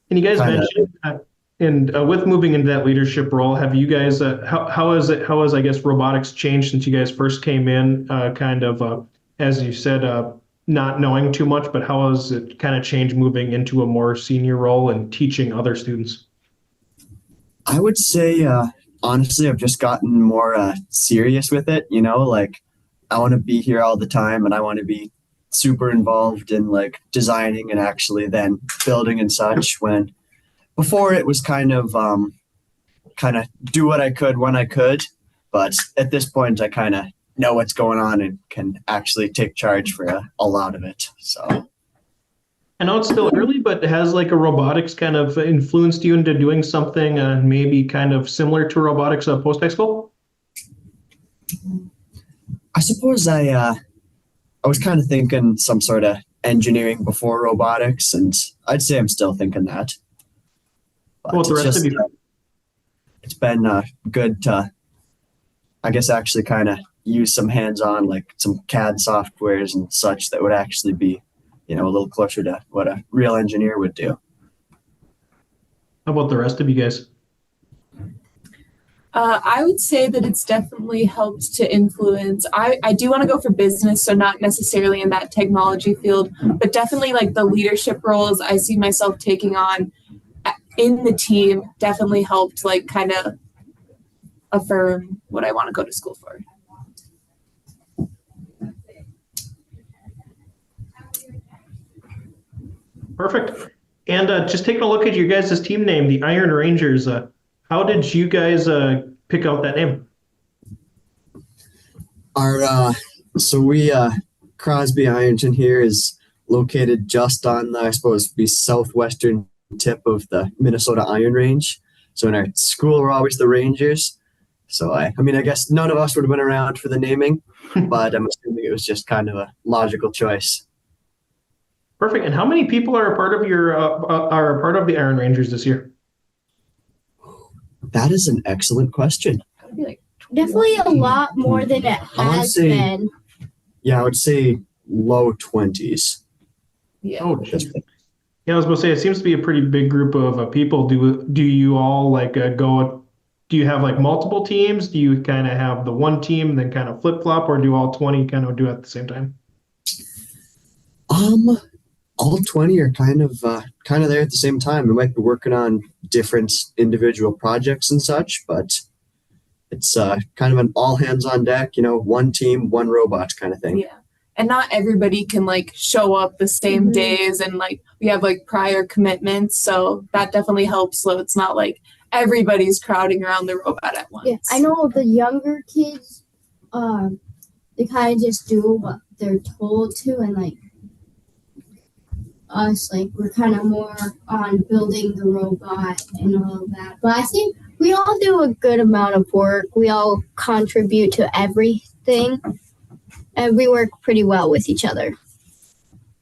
and you guys mentioned with moving into that leadership role, have you guys how has I guess robotics changed since you guys first came in, kind of as you said, not knowing too much, but how has it kind of changed moving into a more senior role and teaching other students? I would say, honestly, I've just gotten more serious with it. You know, like I want to be here all the time and I want to be super involved in like designing and actually then building and such, when before it was kind of do what I could when I could. But at this point, I kind of know what's going on and can actually take charge for a lot of it. So I know it's still early, but has like a robotics kind of influenced you into doing something maybe kind of similar to robotics post high school? I suppose I was kind of thinking some sort of engineering before robotics, and I'd say I'm still thinking that. But well, the rest of you. It's been good to, I guess, actually kind of use some hands-on, like some CAD softwares and such that would actually be, you know, a little closer to what a real engineer would do. How about the rest of you guys? I would say that it's definitely helped to influence. I do want to go for business, so not necessarily in that technology field, but definitely like the leadership roles I see myself taking on in the team definitely helped like kind of affirm what I want to go to school for. Perfect. And just taking a look at your guys' team name, the Iron Rangers, how did you guys pick out that name? So we, Crosby Ironton here is located just on the, I suppose, be southwestern tip of the Minnesota Iron Range. So in our school, we're always the Rangers. So I mean, I guess none of us would have been around for the naming, but I'm assuming it was just kind of a logical choice. Perfect. And how many people are a part of the Iron Rangers this year? That is an excellent question. Definitely a lot more than it has been. Yeah, I would say low 20s. Yeah. Oh, geez. Yeah, I was going to say, it seems to be a pretty big group of people. Do you all like do you have like multiple teams? Do you kind of have the one team and then kind of flip flop, or do all 20 kind of do it at the same time? All 20 are kind of there at the same time. We might be working on different individual projects and such, but it's kind of an all hands on deck, you know, one team, one robot kind of thing. Yeah. And not everybody can like show up the same days, and like we have like prior commitments. So that definitely helps. So it's not like everybody's crowding around the robot at once. Yeah, I know the younger kids, they kind of just do what they're told to, and like us, like we're kind of more on building the robot and all of that. But I think we all do a good amount of work. We all contribute to everything, and we work pretty well with each other.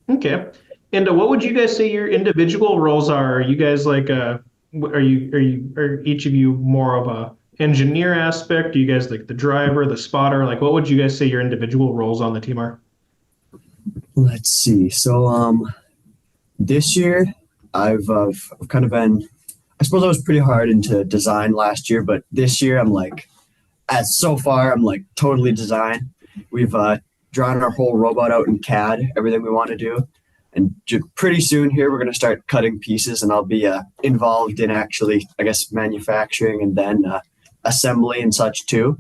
Okay. And what would you guys say your individual roles are? Are you guys like are each of you more of engineer aspect? Do you guys like the driver, the spotter? Like, what would you guys say your individual roles on the team are? Let's see. So this year I've kind of been, I suppose I was pretty hard into design last year, but this year I'm like, so far I'm like totally design. We've drawn our whole robot out in CAD, everything we want to do. And pretty soon here, we're going to start cutting pieces, and I'll be involved in actually, I guess, manufacturing and then assembly and such too.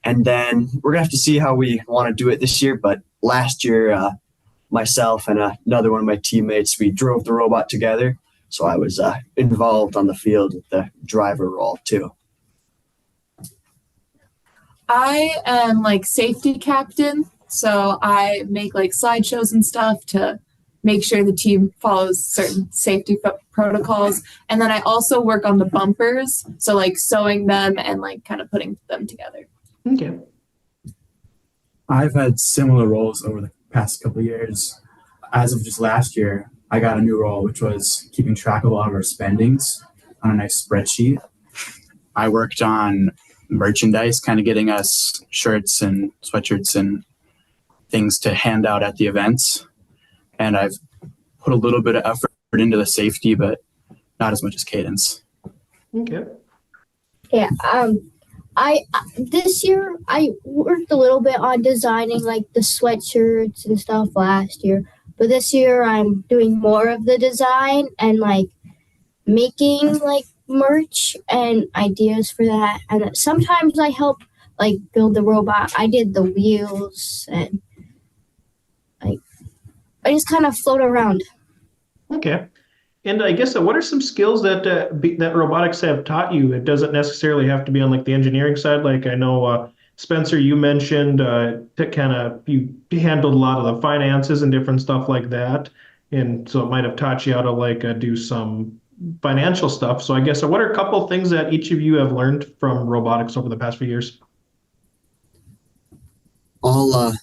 And then we're going to have to see how we want to do it this year. But last year, myself and another one of my teammates, we drove the robot together. So I was involved on the field with the driver role too. I am like safety captain. So I make like slideshows and stuff to make sure the team follows certain safety protocols. And then I also work on the bumpers. So like sewing them and like kind of putting them together. Okay. I've had similar roles over the past couple of years. As of just last year, I got a new role, which was keeping track of all of our spendings on a nice spreadsheet. I worked on merchandise, kind of getting us shirts and sweatshirts and things to hand out at the events. And I've put a little bit of effort into the safety, but not as much as Cadence. Okay. Yeah. I this year I worked a little bit on designing like the sweatshirts and stuff last year, but this year I'm doing more of the design and like making like merch and ideas for that. And sometimes I help like build the robot. I did the wheels and like I just kind of float around. Okay. And I guess what are some skills that that robotics have taught you? It doesn't necessarily have to be on like the engineering side. Like I know Spencer, you mentioned that kind of you handled a lot of the finances and different stuff like that, and so it might have taught you how to like do some financial stuff. So I guess what are a couple of things that each of you have learned from robotics over the past few years? I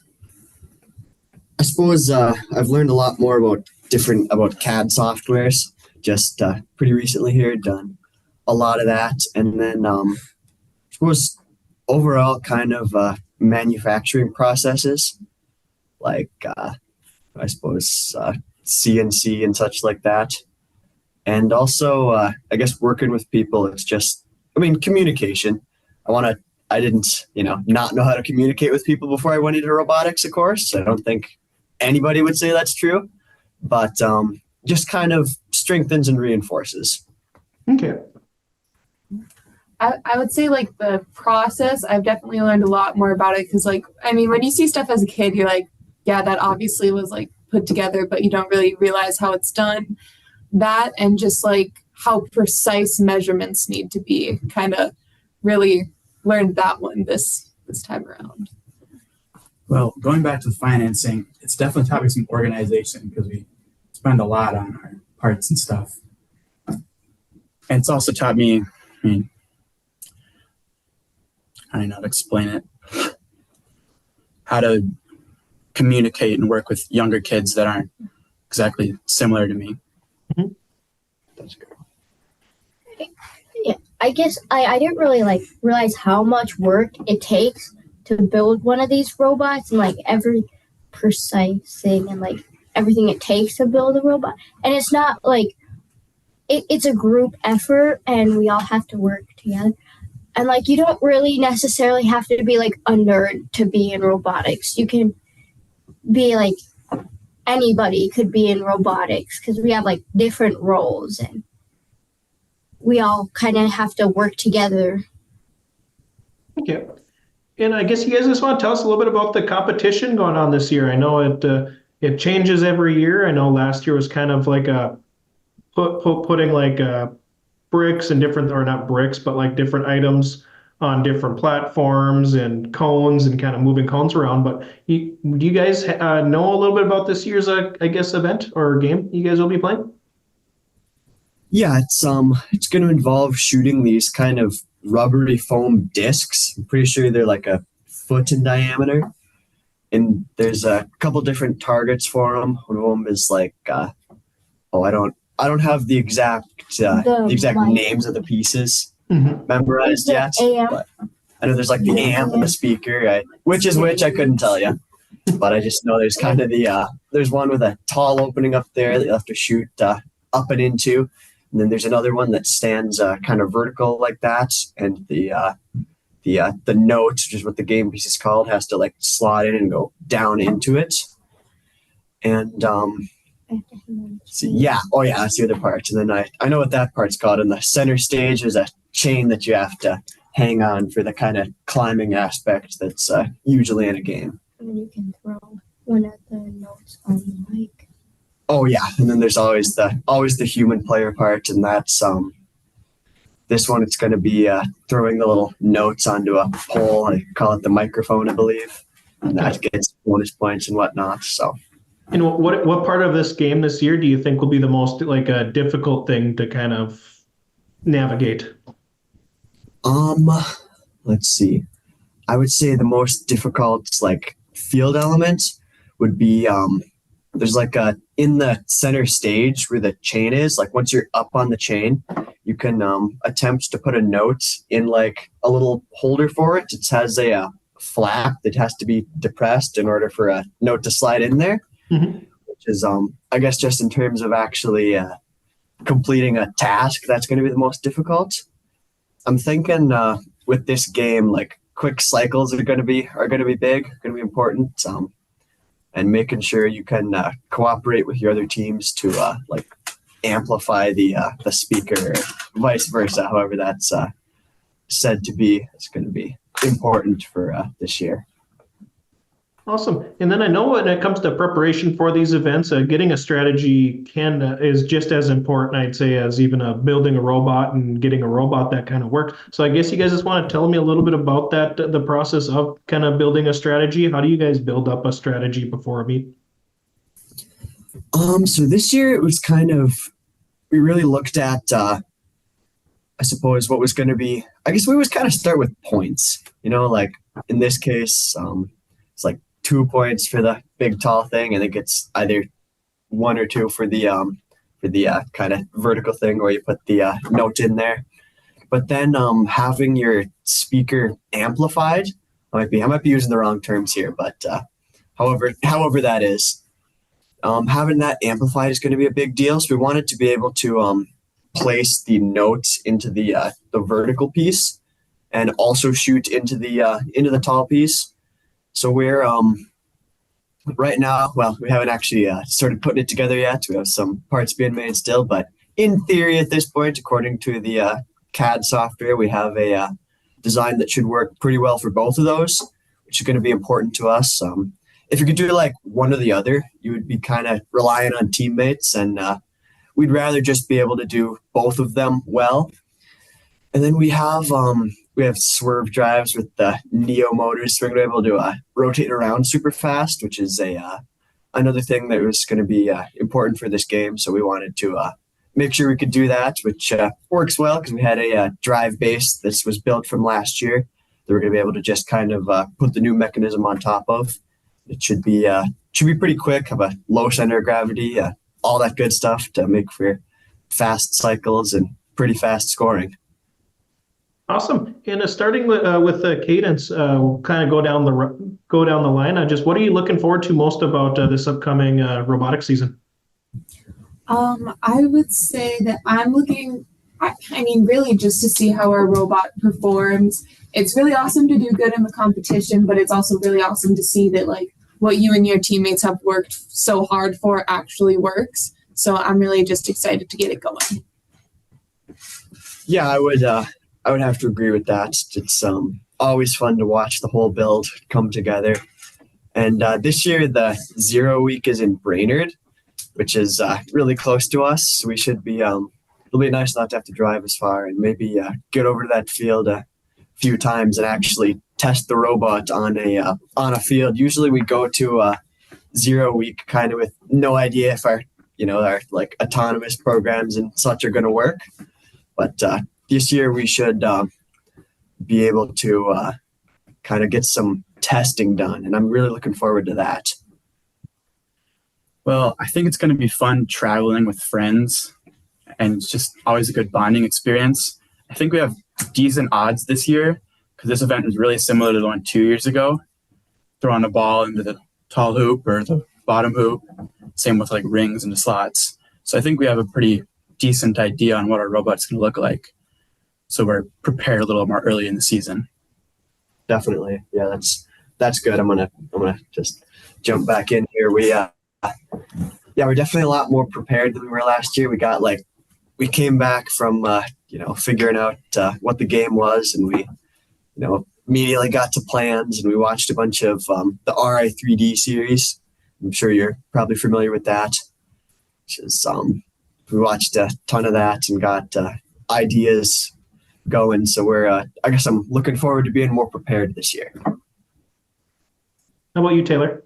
suppose I've learned a lot more about CAD softwares just pretty recently here, done a lot of that. And then I suppose overall kind of manufacturing processes, like I suppose CNC and such like that. And also I guess working with people, it's just, I mean, communication. I didn't, not know how to communicate with people before I went into robotics, of course. I don't think anybody would say that's true, but just kind of strengthens and reinforces. Okay. I would say like the process, I've definitely learned a lot more about it because like, I mean, when you see stuff as a kid, you're like, yeah, that obviously was like put together, but you don't really realize how it's done. That and just like how precise measurements need to be, kind of really learned that one this time around. Well, going back to the financing, it's definitely taught me some organization because we spend a lot on our parts and stuff. And it's also taught me, I don't know how to explain it, how to communicate and work with younger kids that aren't exactly similar to me. Mm-hmm. That's good. Yeah, I guess I didn't really like realize how much work it takes to build one of these robots and like every precise thing and like everything it takes to build a robot. And it's not like it's a group effort and we all have to work together. And like you don't really necessarily have to be like a nerd to be in robotics. You can be like anybody could be in robotics because we have like different roles and we all kind of have to work together. Okay. And I guess you guys just want to tell us a little bit about the competition going on this year. I know it changes every year. I know last year was kind of like putting like bricks and different, or not bricks, but like different items on different platforms and cones and kind of moving cones around. But do you guys know a little bit about this year's, I guess, event or game you guys will be playing? Yeah, it's going to involve shooting these kind of rubbery foam discs. I'm pretty sure they're like a foot in diameter, and there's a couple different targets for them. One of them is like I don't have the exact names of the pieces, memorized yet. But I know there's like the amp and the speaker. Which is which, I couldn't tell you. But I just know there's kind of there's one with a tall opening up there that you have to shoot up and into. And then there's another one that stands kind of vertical like that. And the note, which is what the game piece is called, has to like slot in and go down into it. And that's the other part. And then I know what that part's called. In the center stage, there's a chain that you have to hang on for the kind of climbing aspect that's usually in a game. And then you can throw one of the notes on the mic. Oh yeah, and then there's always the human player part, and that's this one. It's going to be throwing the little notes onto a pole. I call it the microphone, I believe, and that gets bonus points and whatnot. So. And what part of this game this year do you think will be the most like a difficult thing to kind of navigate? Let's see. I would say the most difficult like field element would be there's like in the center stage where the chain is, like once you're up on the chain, you can attempt to put a note in like a little holder for it. It has a flap that has to be depressed in order for a note to slide in there. Which is, I guess, just in terms of actually completing a task, that's going to be the most difficult. I'm thinking with this game, like quick cycles are going to be big, going to be important, and making sure you can cooperate with your other teams to like amplify the speaker, or vice versa. However, that's said to be, it's going to be important for this year. Awesome. And then I know when it comes to preparation for these events, getting a strategy is just as important, I'd say, as even building a robot and getting a robot that kind of works. So I guess you guys just want to tell me a little bit about that, the process of kind of building a strategy. How do you guys build up a strategy before a meet? So this year it was kind of, we really looked at, I suppose, what was going to be, I guess we always kind of start with points, like in this case, it's like 2 points for the big tall thing, and it gets either 1 or 2 for the kind of vertical thing where you put the note in there. But then having your speaker amplified, I might be using the wrong terms here, but however that is, having that amplified is going to be a big deal. So we wanted to be able to place the notes into the vertical piece and also shoot into the tall piece. So we're right now, well, we haven't actually started putting it together yet. We have some parts being made still, but in theory at this point, according to the CAD software, we have a design that should work pretty well for both of those, which is going to be important to us. If you could do like one or the other, you would be kind of relying on teammates, and we'd rather just be able to do both of them well. And then we have swerve drives with the Neo motors, so we're going to be able to rotate around super fast, which is another thing that was going to be important for this game. So we wanted to make sure we could do that, which works well because we had a drive base that was built from last year that we're going to be able to just kind of put the new mechanism on top of. It should be pretty quick, have a low center of gravity, all that good stuff to make for fast cycles and pretty fast scoring. Awesome. And starting with Cadence, we'll kind of go down the line. Just what are you looking forward to most about this upcoming robotics season? I would say that I'm looking, really just to see how our robot performs. It's really awesome to do good in the competition, but it's also really awesome to see that like what you and your teammates have worked so hard for actually works. So I'm really just excited to get it going. Yeah, I would have to agree with that. It's always fun to watch the whole build come together. And this year, the 0 week is in Brainerd, which is really close to us. So we should be, it'll be nice not to have to drive as far and maybe get over to that field a few times and actually test the robot on a field. Usually we go to a 0 week kind of with no idea if our like autonomous programs and such are going to work. But this year we should be able to kind of get some testing done, and I'm really looking forward to that. Well, I think it's going to be fun traveling with friends, and it's just always a good bonding experience. I think we have decent odds this year because this event was really similar to the one 2 years ago. Throwing a ball into the tall hoop or the bottom hoop. Same with like rings and the slots. So I think we have a pretty decent idea on what our robot's going to look like. So we're prepared a little more early in the season. Definitely. Yeah, that's good. I'm gonna just jump back in here. We're definitely a lot more prepared than we were last year. We came back from figuring out what the game was, and we immediately got to plans, and we watched a bunch of the RI 3D series. I'm sure you're probably familiar with that. Which is we watched a ton of that and got ideas going. So I guess I'm looking forward to being more prepared this year. How about you, Taylor?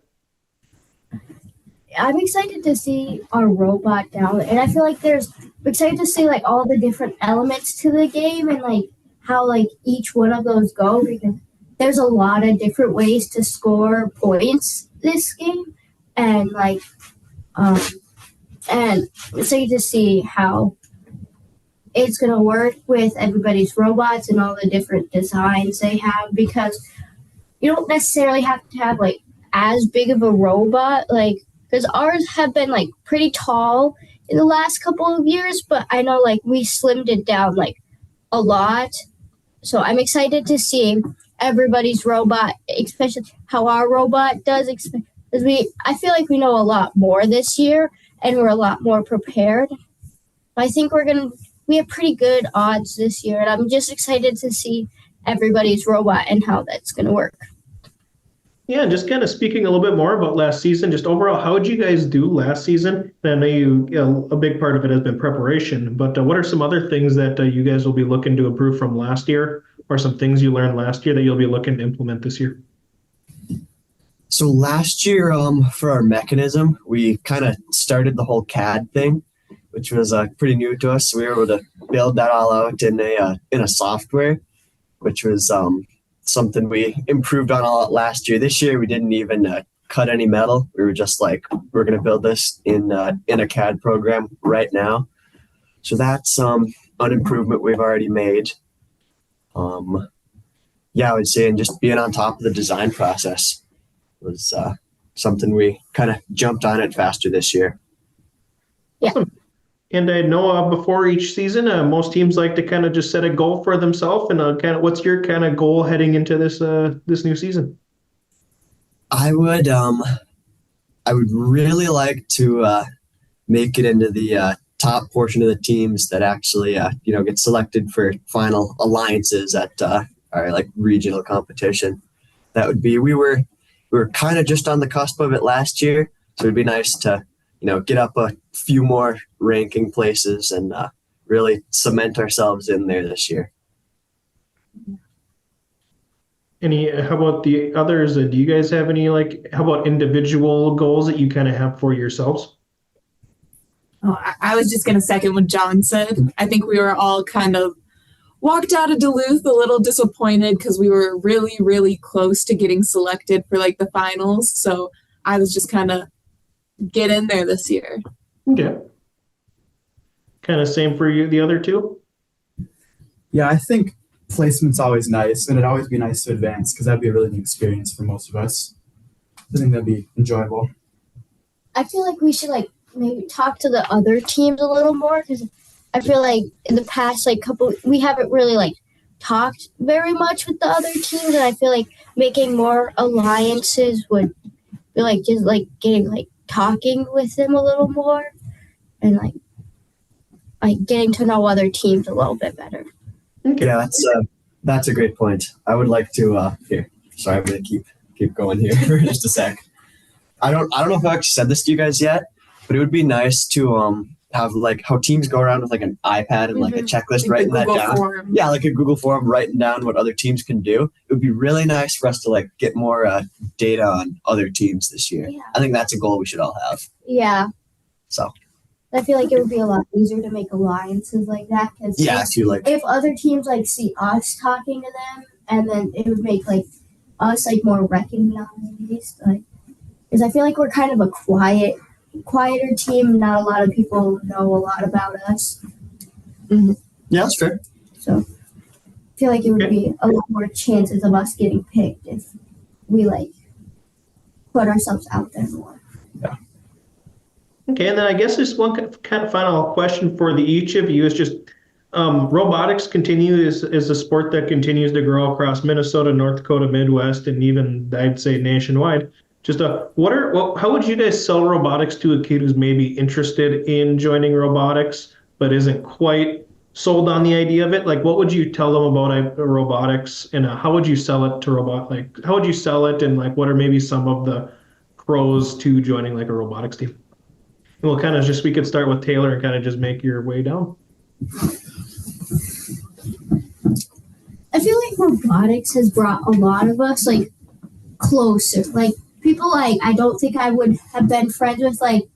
I'm excited to see our robot down, and I feel like I'm excited to see like all the different elements to the game and like how like each one of those go, because there's a lot of different ways to score points this game, and like and I'm excited to see how it's going to work with everybody's robots and all the different designs they have, because you don't necessarily have to have like as big of a robot, like because ours have been like pretty tall in the last couple of years, but I know like we slimmed it down like a lot. So I'm excited to see everybody's robot, especially how our robot does, because I feel like we know a lot more this year and we're a lot more prepared. I think we have pretty good odds this year, and I'm just excited to see everybody's robot and how that's going to work. Yeah, just kind of speaking a little bit more about last season, just overall, how did you guys do last season? And I know a big part of it has been preparation, but what are some other things that you guys will be looking to improve from last year, or some things you learned last year that you'll be looking to implement this year? So last year, for our mechanism, we kind of started the whole CAD thing, which was pretty new to us. We were able to build that all out in a software, which was something we improved on a lot last year. This year, we didn't even cut any metal. We were just like, we're going to build this in a CAD program right now. So that's an improvement we've already made. I would say, and just being on top of the design process was something we kind of jumped on it faster this year. Yeah. Awesome. And I know before each season, most teams like to kind of just set a goal for themselves. And kind of, what's your kind of goal heading into this new season? I would really like to make it into the top portion of the teams that actually get selected for final alliances at our like regional competition. That would be we were kind of just on the cusp of it last year, so it'd be nice to get up a few more ranking places and really cement ourselves in there this year. How about the others? Do you guys have any, how about individual goals that you kind of have for yourselves? Oh, I was just going to second what John said. I think we were all kind of walked out of Duluth a little disappointed because we were really, really close to getting selected for like the finals. So I was just kind of get in there this year. Okay. Kind of same for you, the other two? Yeah, I think placement's always nice, and it'd always be nice to advance because that'd be a really new experience for most of us. I think that'd be enjoyable. I feel like we should maybe talk to the other teams a little more, because I feel like in the past we haven't really talked very much with the other teams, and I feel like making more alliances would be just getting talking with them a little more and getting to know other teams a little bit better. Okay. Yeah, that's a great point. I would like to here. Sorry, I'm gonna keep going here for just a sec. I don't know if I actually said this to you guys yet, but it would be nice to have how teams go around with an iPad and a checklist, writing that down. Form. Yeah, like a Google form, writing down what other teams can do. It would be really nice for us to get more data on other teams this year. Yeah. I think that's a goal we should all have. Yeah. So. I feel like it would be a lot easier to make alliances like that. Cause yeah, if other teams see us talking to them, and then it would make us more recognized. Because I feel like we're kind of a quieter team. Not a lot of people know a lot about us. Mm-hmm. Yeah, that's fair. So feel like it would be a lot more chances of us getting picked if we like put ourselves out there more. Okay, and then I guess just one kind of final question for each of you is just robotics is a sport that continues to grow across Minnesota, North Dakota, Midwest, and even I'd say nationwide. Just how would you guys sell robotics to a kid who's maybe interested in joining robotics but isn't quite sold on the idea of it? Like, what would you tell them about robotics, and how would you sell it to how would you sell it, and like what are maybe some of the pros to joining like a robotics team? And we'll kind of we could start with Taylor and kind of just make your way down. I feel like robotics has brought a lot of us like closer. Like people like I don't think I would have been friends with. Like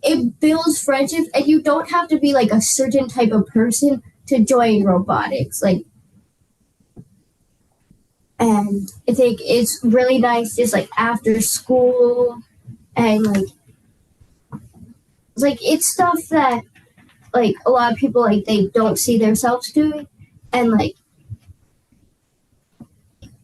it builds friendships, and you don't have to be like a certain type of person to join robotics. Like, and I think it's really nice just like after school, and like it's stuff that like a lot of people like they don't see themselves doing, and like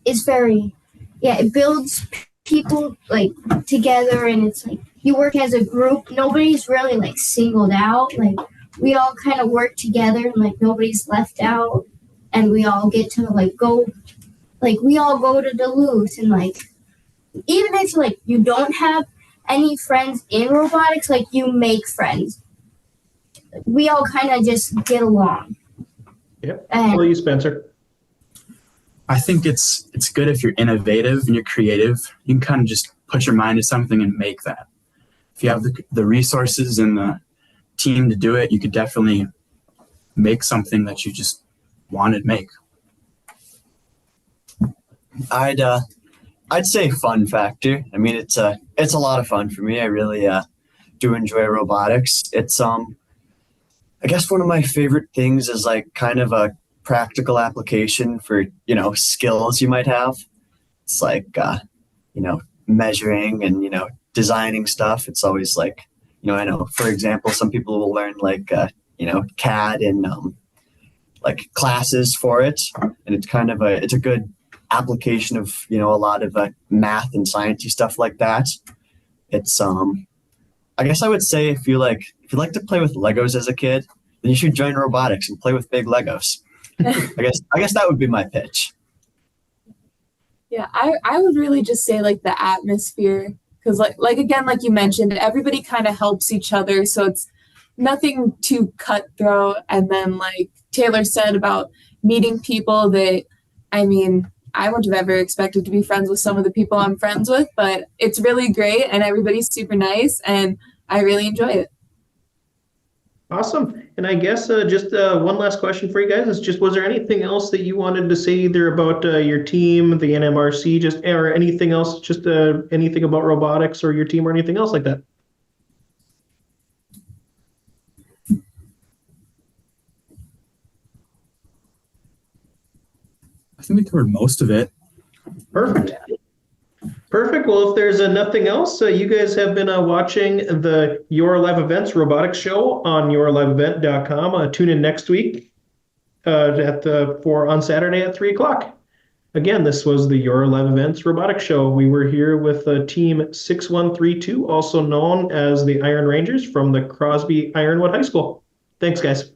it's very it builds people like together, and it's like you work as a group. Nobody's really like singled out. Like we all kind of work together, and like nobody's left out, and we all get to like go, like we all go to Duluth, and like even if like you don't have any friends in robotics, like you make friends. We all kind of just get along. Yep. How about you, Spencer? I think it's good if you're innovative and you're creative. You can kind of just put your mind to something and make that. If you have the resources and the team to do it, you could definitely make something that you just wanted to make. I'd say fun factor. I mean, it's a lot of fun for me. I really do enjoy robotics. It's I guess one of my favorite things is like kind of a practical application for, skills you might have. It's like, measuring and, designing stuff. It's always like, I know, for example, some people will learn like, CAD and like classes for it. And it's kind of it's a good application of, a lot of math and sciencey stuff like that. It's, I guess I would say if you like to play with Legos as a kid, then you should join robotics and play with big Legos. I guess that would be my pitch. Yeah, I would really just say like the atmosphere, because like again, like you mentioned, everybody kind of helps each other, so it's nothing too cutthroat. And then like Taylor said about meeting people that, I mean, I wouldn't have ever expected to be friends with some of the people I'm friends with, but it's really great and everybody's super nice and I really enjoy it. Awesome. And I guess just one last question for you guys is just, was there anything else that you wanted to say either about your team, the NMRC, or anything else, just anything about robotics or your team or anything else like that? I think we covered most of it. Perfect. Perfect. Well, if there's nothing else, you guys have been watching the Your Live Events Robotics Show on yourliveevent.com. Tune in next week on Saturday at 3:00. Again, this was the Your Live Events Robotics Show. We were here with Team 6132, also known as the Iron Rangers from the Crosby Ironwood High School. Thanks, guys.